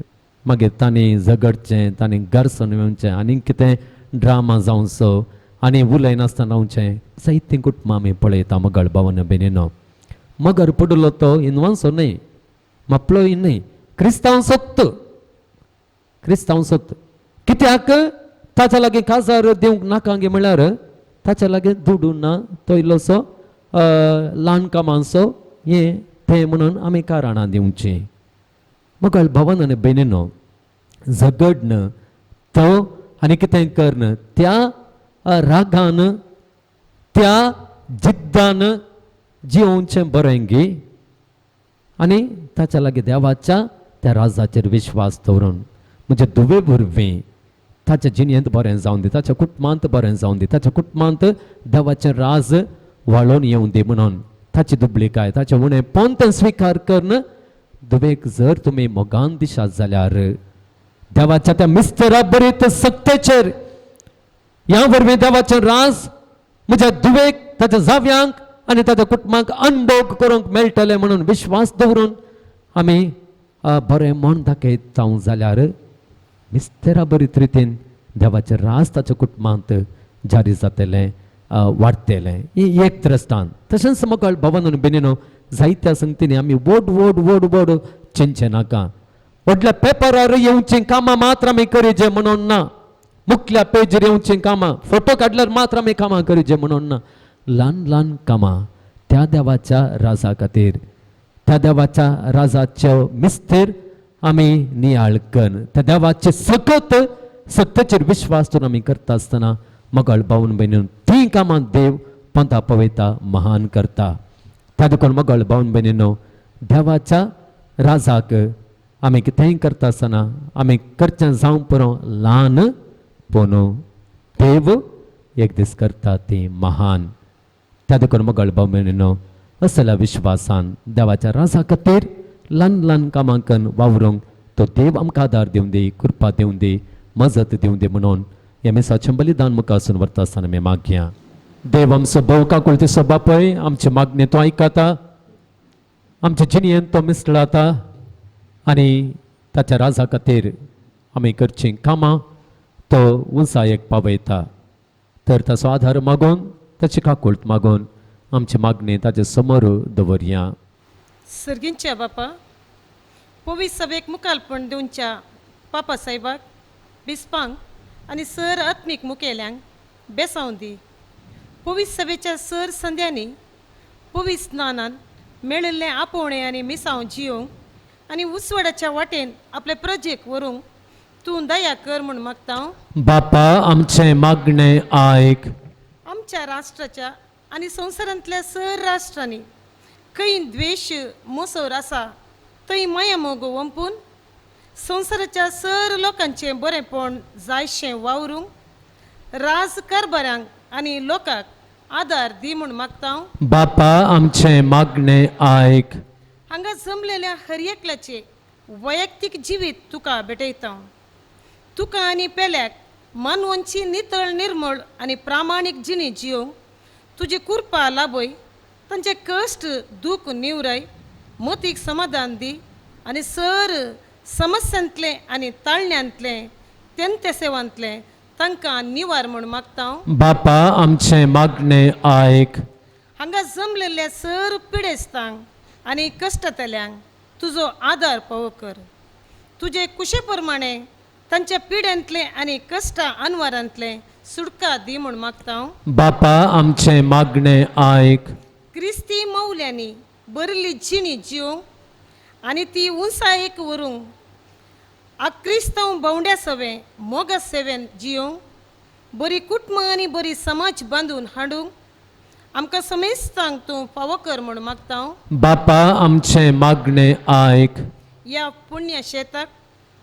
मागीर तांणी झगडचें, तांणी गारसन येवचें, आनी कितें ड्रामा जावचो, आनी उलय नासतना रावचें. जायतीं कुटुंबां आमी पळयता मोगाळ भावान भयणीनो. मोगार पडलो तो इनवांसो न्ही, मापलोय न्ही, क्रिस्तांव सत्त. कित्याक ताच्या लागीं काजार दिवंक नाका गे म्हळ्यार ताच्या लागीं दुडू ना, तो इल्लोसो ल्हान कामांचो हें तें म्हणून आमी कारणां दिवचीं. मोगाळ भावान आनी भयणीनो, झगडन तो आनी कितें करन त्या रागान त्या जिद्दान जिवोवचें बरें गे. आनी ताच्या लागीं देवाच्या त्या राजाचेर विश्वास दवरून म्हणजे दुवे वरवीं ताच्या जिणेंत बरें जावन दी, ताच्या कुटुंबांत बरें जावन दी, ताच्या कुटुंबांत देवाचें राज वाळोवन येवं दी म्हणून ताची दुबळीकाय, ताचें उणेंपण तें स्विकार करन दुवेक जर तुमी मोगान दिशात जाल्यार देवाच्या त्या मिस्तेरा बरीत सत्तेचेर ह्या वरवीं देवाचें राज म्हज्या दुवेक, ताच्या जाव्यांक आनी ताच्या कुटुंबाक अणभव करूंक मेळटलें म्हणून विश्वास दवरून आमी बरें मन दाखयता जाल्यार मिस्तेरा बरीत रितीन देवाचें राज ताच्या कुटुंबांत जारी जातलें, वाडटलें. ही एक दृश्टांत. तशेंच मोगाळ भावान आनी भयणीनो, जायत्या संगतींनी आमी वड चिंतचें नाका. व्हडल्या पेपरार येवचीं कामां मात्र आमी करीजे म्हणून ना, मुखल्या पेजीर येवचीं कामां, फोटो काडल्यार मात्र आमी कामां करीजे म्हणून ना. ल्हान ल्हान कामां त्या देवाच्या राजा खातीर, त्या देवाच्या राजाच्यो मिस्तेर आमी नियाळ करून त्या देवाचे सत्तेचेर विश्वास दवरून आमी करता आसतना मोगाळ भावन भयणीन तीं कामां देव पंथा पवयता, महान करता. त्या देखून मोगाळ भावन भयणीनो, देवाच्या राजाक आमी कितेंय करता आसतना आमी करचें जावं पुरो ल्हान, पूण देव एक दीस करता ती महान. त्या देखून मोगाळ भावन भयणीनो, असल्या विश्वासान देवाच्या राजा खातीर ल्हान ल्हान कामां करून वावरूंक तो देव आमकां आदार दिवं दी, कृपा दिवं दी, मजत दिवं दी म्हणून हे मिसाचें बलिदान मुखासून व्हरता आसतना आमी मागया. देव आमचो भोव काकुळतीचो बापय, आमची मागणी तो आयकता, आमच्या जिणेंत तो मिसळटा आनी ताच्या राजा खातीर आमी करचीं कामां तो उंचायेक पावयता. तर ताचो आदार मागून, ताची काकुळट मागून आमची मागणी ताचे समोर दवरया. सर्गींच्या बापा, पवित्र सभेक मुखालपण दिवच्या पापा साहेबाक बिस्पांक आनी सर आत्मीक मुखेल्यांक बेसांव दी. पवित्र सभेच्या सर संध्यांनी पवित्र स्नानान मेळिल्लें आपोवणें आनी मिसांव जियोंक आनी उसवडाच्या वाटेन आपले प्रजेक व्हरूंक तूं दया कर म्हूण मागता हांव. बापा आमचे मागणे आयक. आमच्या राष्ट्राच्या आनी संवसारांतल्या सर राष्ट्रांनी खंय द्वेश मोसोर आसा थंय माया मोग वंपून संवसाराच्या सर लोकांचें बरेंपण जायशें वावरूंक राजकारभारांक आनी लोकांक आदार दी म्हूण मागता हांव. बापा आमचे मागणे आयक. हांगा जमलेल्या हर एकल्याचे वैयक्तीक जिवीत तुका भेटयता. तुका आनी पेल्याक मानवांची नितळ निर्मळ आनी प्रामाणीक जिणी जियोंक तुजी कृपा लाभय. तांचे कश्ट दूख निवराय, मोतीक समाधान दी आनी सर समस्यांतले आनी ताळण्यांतले तेंते सेवांतले तांकां निवार म्हूण मागता हांव. बापा आमचे मागणे आयक. हांगा जमलेल्या सर पिडेस्तांक आनी कश्टतल्यांक तुजो आदार पळो कर. तुजे कुशे प्रमाणे तांच्या पिड्यांतले आनी कश्टा अनवरांतले सुटका दी म्हूण मागता हांव. बापा आमचे मागणे आयक. क्रिस्ती मौल्यांनी बरिल्ली जिणी जियोंक आनी ती उंचायेक व्हरूंक क्रिस्तांव भोंवड्या सवें मोगा सेवेन जियोंक बरी कुटुंब आनी बरी समाज बांदून हाडूंक आमकां समेस्तांक तूं फावो कर म्हूण मागता हांव. बापा आमचे मागणे आयक. या पुण्य शेताक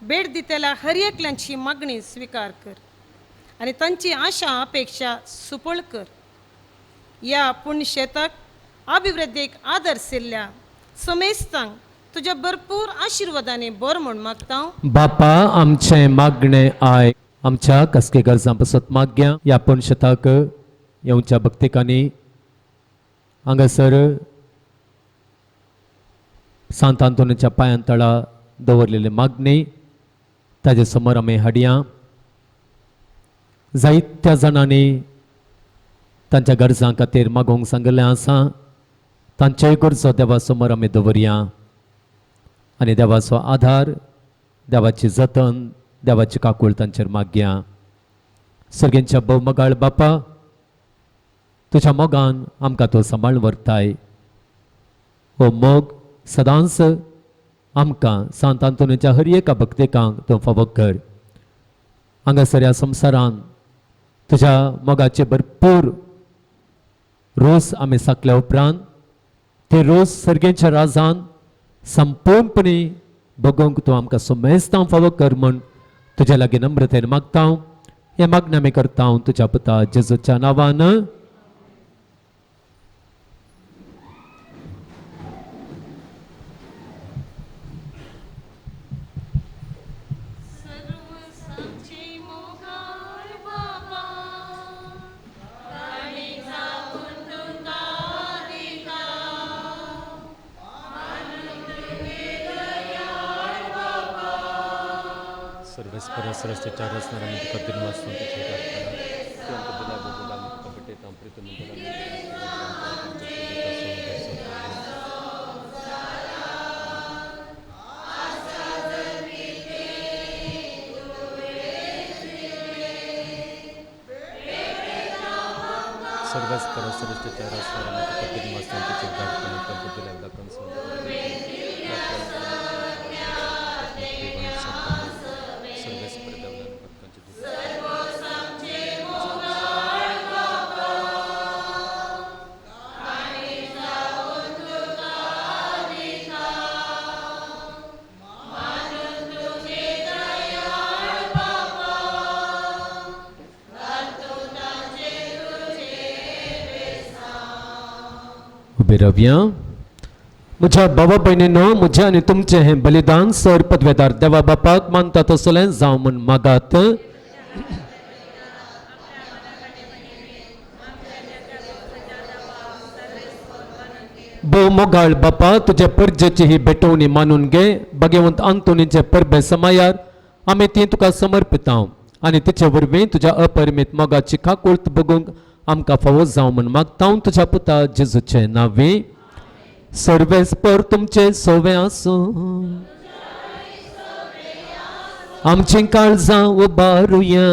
भेट दितेल्या हर एकल्यांची मागणी स्विकार कर आनी तांची आशा अपेक्षा सुपळ कर. या पुण्य शेताक अभिवृद्धीक आदरशिल्ल्या समेस्तांक तुज्या भरपूर आशिर्वादांनी बर म्हूण मागता हांव. बापा आमचे मागणे आयक. आमच्या कसके गरजां पासत माग्या या पुणशेताक येवच्या भक्तिकांनी हांगासर सांत आंतोनीच्या पांयां तळा दवरलेली मागणी ताजे समोर आमी हाडया. जायत्या जाणांनी तांच्या गरजां खातीर मागोवंक सांगिल्लें आसा. तांचेय गरजो देवा समोर आमी दवरया आनी देवाचो आधार, देवाची जतन, देवाची काकूळ तांचेर मागया. सर्गेंच्या मोगाळ बापा, तुज्या मोगान आमकां तूं सांबाळ व्हरताय. हो मोग सदांच आमकां सांत आंतोनीच्या हर एका भक्तिकांक तूं फावो कर. हांगासर ह्या संवसारान तुज्या मोगाचे भरपूर रोस आमी साकल्या उपरांत ते रोस सर्गेच्या राजान संपूर्णपणे भोगूंक तूं आमकां समेस्तां फावो कर म्हूण तुज्या लागीं नम्रतेन मागता. हे मागणें आमी करता तुज्या पुता जेजूच्या नांवान. सर्वेस्परा श्रेष्ठच्या रचणारा तुका दिनवासता तुझे सर्वेस्परा श्रेष्ठच्या रचणारा तुका दिनवासता तुझे उबे रवया. म्हज्या भावा भयणीनो, म्हजे आनी तुमचे हे बलिदान सर पदवेदार देवा बापाक मानता तसलें जावं म्हूण मागात. भोव मोगाळ बापा, तुज्या परजेची ही भेटवणी मानून घे. भगवंत आंतोनीचे परबे समायार आमी ती तुका समर्पिता आनी तिचे वरवीं तुज्या अपरिमीत मोगाची खाकूळत बगूंक आमकां फावो जावं म्हूण मागता तुज्या पुता जेजूचे नांवे. सर्वेस्पर तुमचे सोवे आसूं. आमची काळजां उबारुया.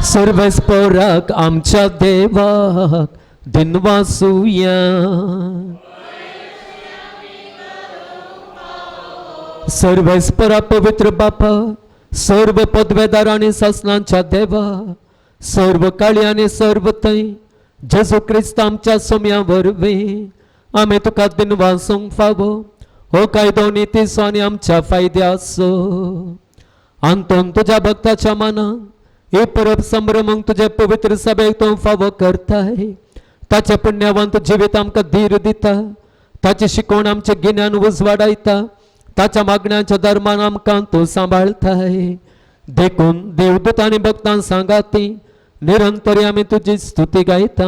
सर्वेस्पराक आमच्या देवाक दिनवासुया. सर्वेस्परा पवित्र बापा, सर्व पदवेदार आणि शासनांच्या देवा, सर्व काळी आणि सर्व तै जेजू क्रिस्त आमच्या सोम्या वरवीं आमी तुका दिनवासूंक फावो. हो कायदो नितीसो आनी आमच्या फायद्याचो. आंतोन तुज्या भक्ताच्या मनाक हे परब संभ्रमक तुझे पवित्र सभेक तूं फावो करताय. ताचे पुण्यवंत जिवीत आमकां धीर दिता. ताची शिकवण आमचे गिन्यान उजवाडायता. ताच्या मागण्यांच्या दरम्यान आमकां तूं सांबाळताय. देखून देवदूत आनी भक्तां सांगाती निरंतरी आमी तुजी स्तुती गायता.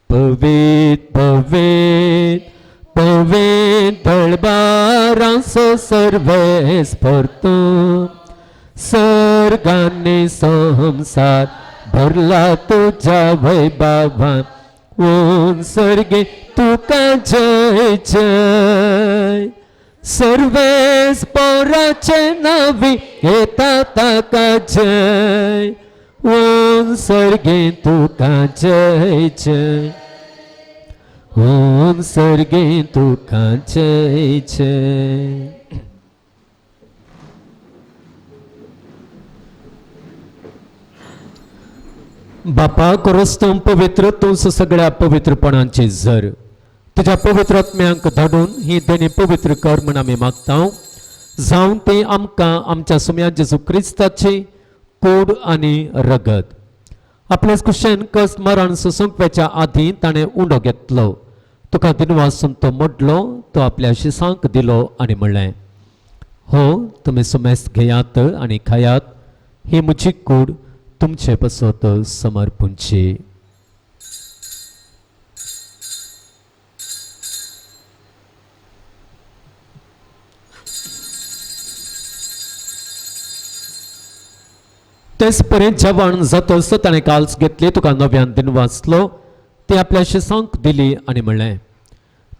पवित पवित पवित दळबारांचो सर्वेस्पर तूं. सर्गांनी संसार भरला तुझ्या वैभवान. ओन सर्गे तुका जय जय. सर्वेस्पराचे नावी येता ताका जय. On Sergei Tuka Jai Jai. On सर्गे तुका जय जय. बापा कोरोस्तम पवित्र तूं सगळ्या पवित्रपणांची झर. तुझ्या पवित्र आत्म्यांक धाडून ही देणी पवित्र कर म्हण आमी मागता. जावं ती आमकां आमच्या सुम्या जेजू क्रिस्ताची कूड आनी रगत. आपल्याच कुशेन कस्ट मरण सुसंकवेच्या आदीं ताणें उंडो घेतलो. तुका दिनवासून तो मोडलो. तो आपल्या शिसांक दिलो आनी म्हणलें, हो तुमी सुमेस्त घेयात आनी खायात. ही म्हजी कूड तुमचे पसत समर्पूंची. तेच पर्यंत जेवण जातस ताणें काल्स घेतली. तुका नव्यान दिन वाचलो. ती आपल्या शिसांक दिली आनी म्हणलें,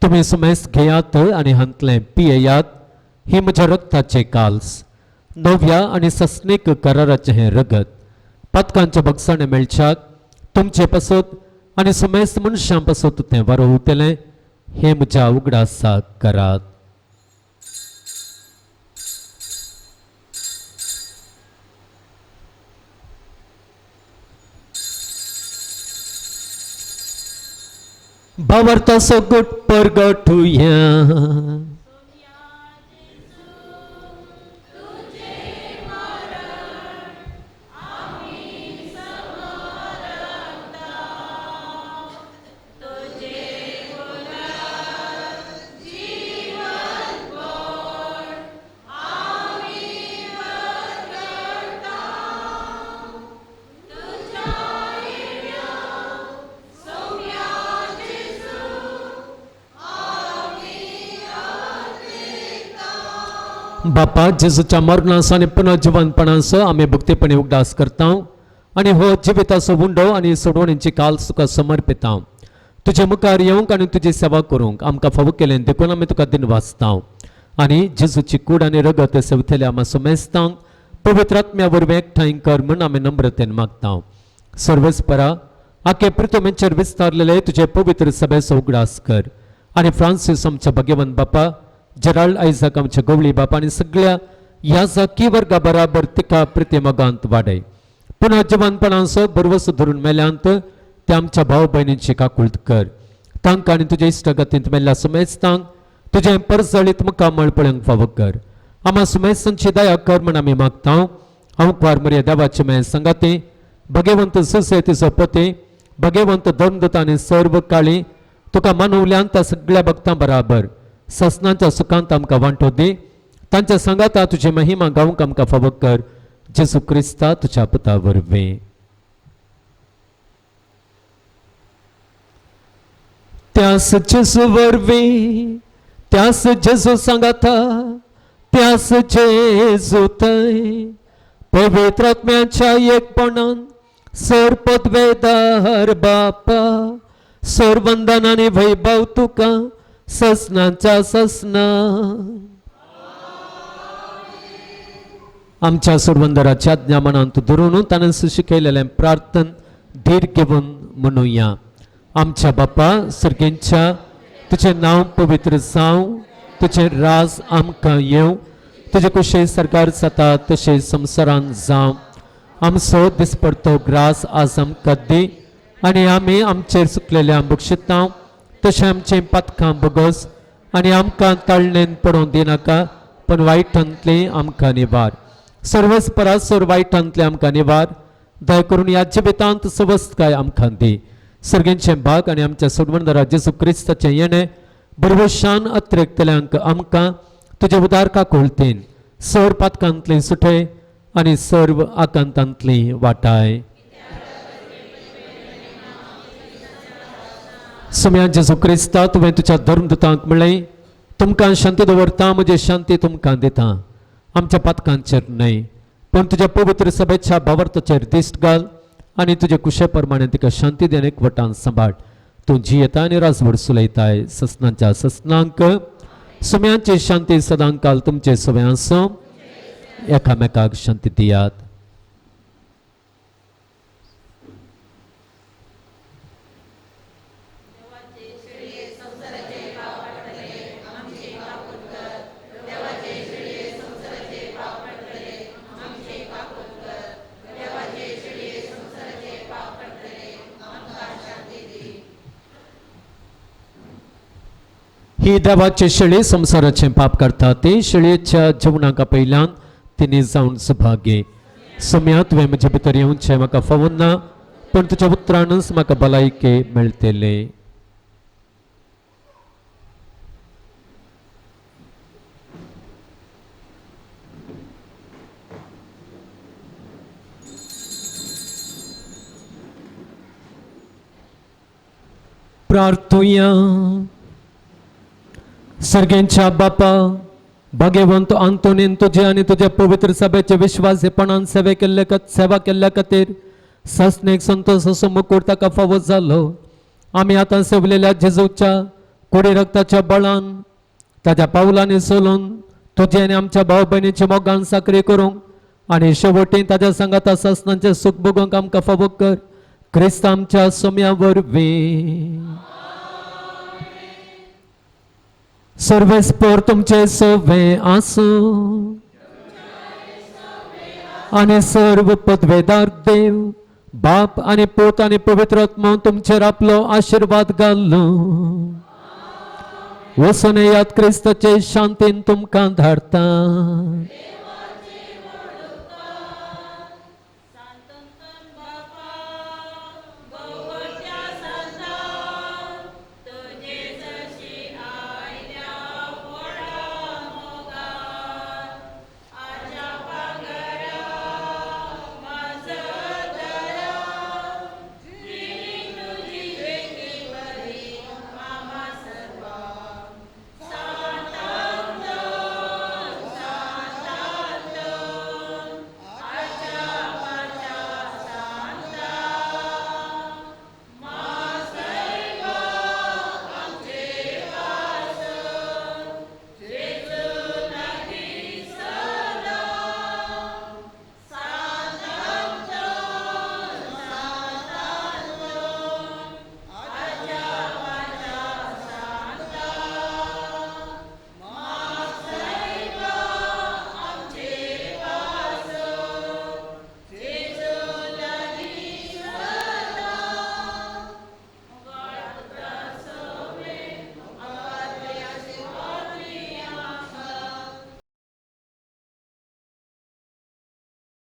तुमी सुमेस्त घेयात आनी हांतलें पियेयात. ही म्हज्या रक्ताचे काल्स, नव्या आनी सस्नीक कराराचें हें रगत. पथकांच्या बगसाणे मेळच्याक तुमचे पसत आनी सुमेस्त मनशां पसत तें वारोवतलें. हे म्हज्या उगडासाक करात. भावार्था सगट परगटुया. बापा जेजूच्या मरणाचो आनी पुनर्जीवनपणाचो आमी भक्तीपणी उगडास करता. आनी हो जिविताचो उंडो आनी सोडवणीची काल्स तुका समर्पिता. तुजे मुखार येवंक आनी तुजी सेवा करूंक आमकां फावो केलें देखून आमी तुका दिन वाचता. आनी जेजूची कूड आनी रगत सेवतल्या आमी सुमेस्तांक पवित्र आत्म्या वरवीं एकठांय कर म्हूण आमी नम्रतेन मागता. सर्वेस्परा आखे पृथ्वीचेर विस्तारलेले तुजे पवित्र सभेचो उगडास कर. आनी फ्रांसीस आमच्या भगवंत बापा, जेराल्ड आयझाक आमच्या गवळी बापा आनी सगळ्या ह्या जाकी वर्गा बराबर तिका प्रतिमगांत वाडय. पुन्हा जवानपणाचो बरवस धरून मेल्यांत ते आमच्या भाव भयणींची काकुळट कर. तांकां आनी तुज्या इश्टगतींत मेल्ल्या सुमेस्तांक तुजें परजळीत मुखार मळपळ्यांक फावो कर. आम्हा सुमेस्तांची दया कर म्हण आमी मागता. हांव कुवार मरिया देवाचे मेळ संगाती, भगवंत सुसे तिचो पती, भगवंत धर्मदूत आनी सर्व काळी तुका मानवल्यान त्या सगळ्या भक्तां बराबर ससनांच्या सुखांत आमकां वांटो दी. तांच्या सांगाता तुजी महिमा गावंक आमकां फावो कर. जेजू क्रिस्ता तुज्या पुता वरवीं. त्यास जेजू वरवीं, त्यास जेजू सांगाता, त्यास जेजू थंय पवित्र आत्म्याच्या एकपणान सर पदवेदार बापा सोरबंधन आणि वैभव तुका ससनांच्या ससना. आमच्या सोरबंदराच्या आज्ञा मनांत धरून ताणें शिकयलेलें प्रार्थन धीर घेवन म्हणुया. आमच्या बापा सर्गेंच्या तुझें नांव पवित्र जावं, तुझें राज आमकां येवं, तुजे कुशे सरकार जाता तशें संवसारांत जावं. आमचो दिसपडतो ग्रास आज आमकां दी आनी आमी आमचेर चुकलेल्या बक्षिता तशें आमचें पातकां बगस आनी आमकां ताळणेन पडोवंक दिनाका पण वायटांतली आमकां निवार. सर्वच परासोर वायटांतले आमकां निवार. दया करून ह्या जिवितांत सवस्तकाय आमकां दी. सर्गेंचें भाग आनी आमच्या सोडवणदारा जेजू क्रिस्ताचें येणें बरवशान अत्रेकतल्यांक आमकां तुजे उदारका कोळतेन सर पातकांतली सुटय आनी सर्व आकांतांतली वाटाय. सुम्या जेजू क्रिस्ता तुवें तुज्या धर्मदुतांक म्हणलें तुमकां शांती दवरता म्हजी शांती तुमकां दिता. आमच्या पातकांचेर न्हय पण तुज्या पवित्र सभेच्या भावार्थाचेर दिश्ट घाल आनी तुजे कुशे प्रमाणे तिका शांती देन एकवटान सांबाळ. तूं जियेता आनी राजवड सुलयताय ससनांच्या ससनांक. सुम्यांची शांती सदां काल तुमचे सुवें आसूं. एकामेकाक शांती दियात. ही देवाची शेळी संसाराचे पाप करता ती शेळयेच्या जेवणाका पयल्यान तिने जावन सुभागे. सुम्या तुवें म्हजे भितर येवचें म्हाका फावून ना पण तुज्या उतरानच म्हाका भलायके मेळटले. प्रार्थुया. सर्गेंच्या बापा भाग्यवंत आंतोनीन तुझे आनी तुझ्या पवित्र सभेचे विश्वासीपणान सेवा केल्ल्या खातीर ससनेक संतोष असो मुकूट ताका फावो जालो. आमी आतां सेवलेल्या जेजूच्या कोडी रक्ताच्या बळान ताच्या पावलांनी सोलून तुजे आनी आमच्या भाव भयणीचे मोगान साखरी करूंक आनी शेवटी ताच्या सांगाता ससनांचे सुख भोगूंक आमकां फावो कर. क्रिस्त आमच्या सोम्या वरवीं. सर्वेस्पर तुमचे सोवे आसूं आनी सर्व पदवेदार देव बाप आनी पूत आनी पवित्र आत्मा तुमचेर आपलो आशीर्वाद घालूं. वचून येयात क्रिस्ताचे शांतीन तुमकां धाडटा.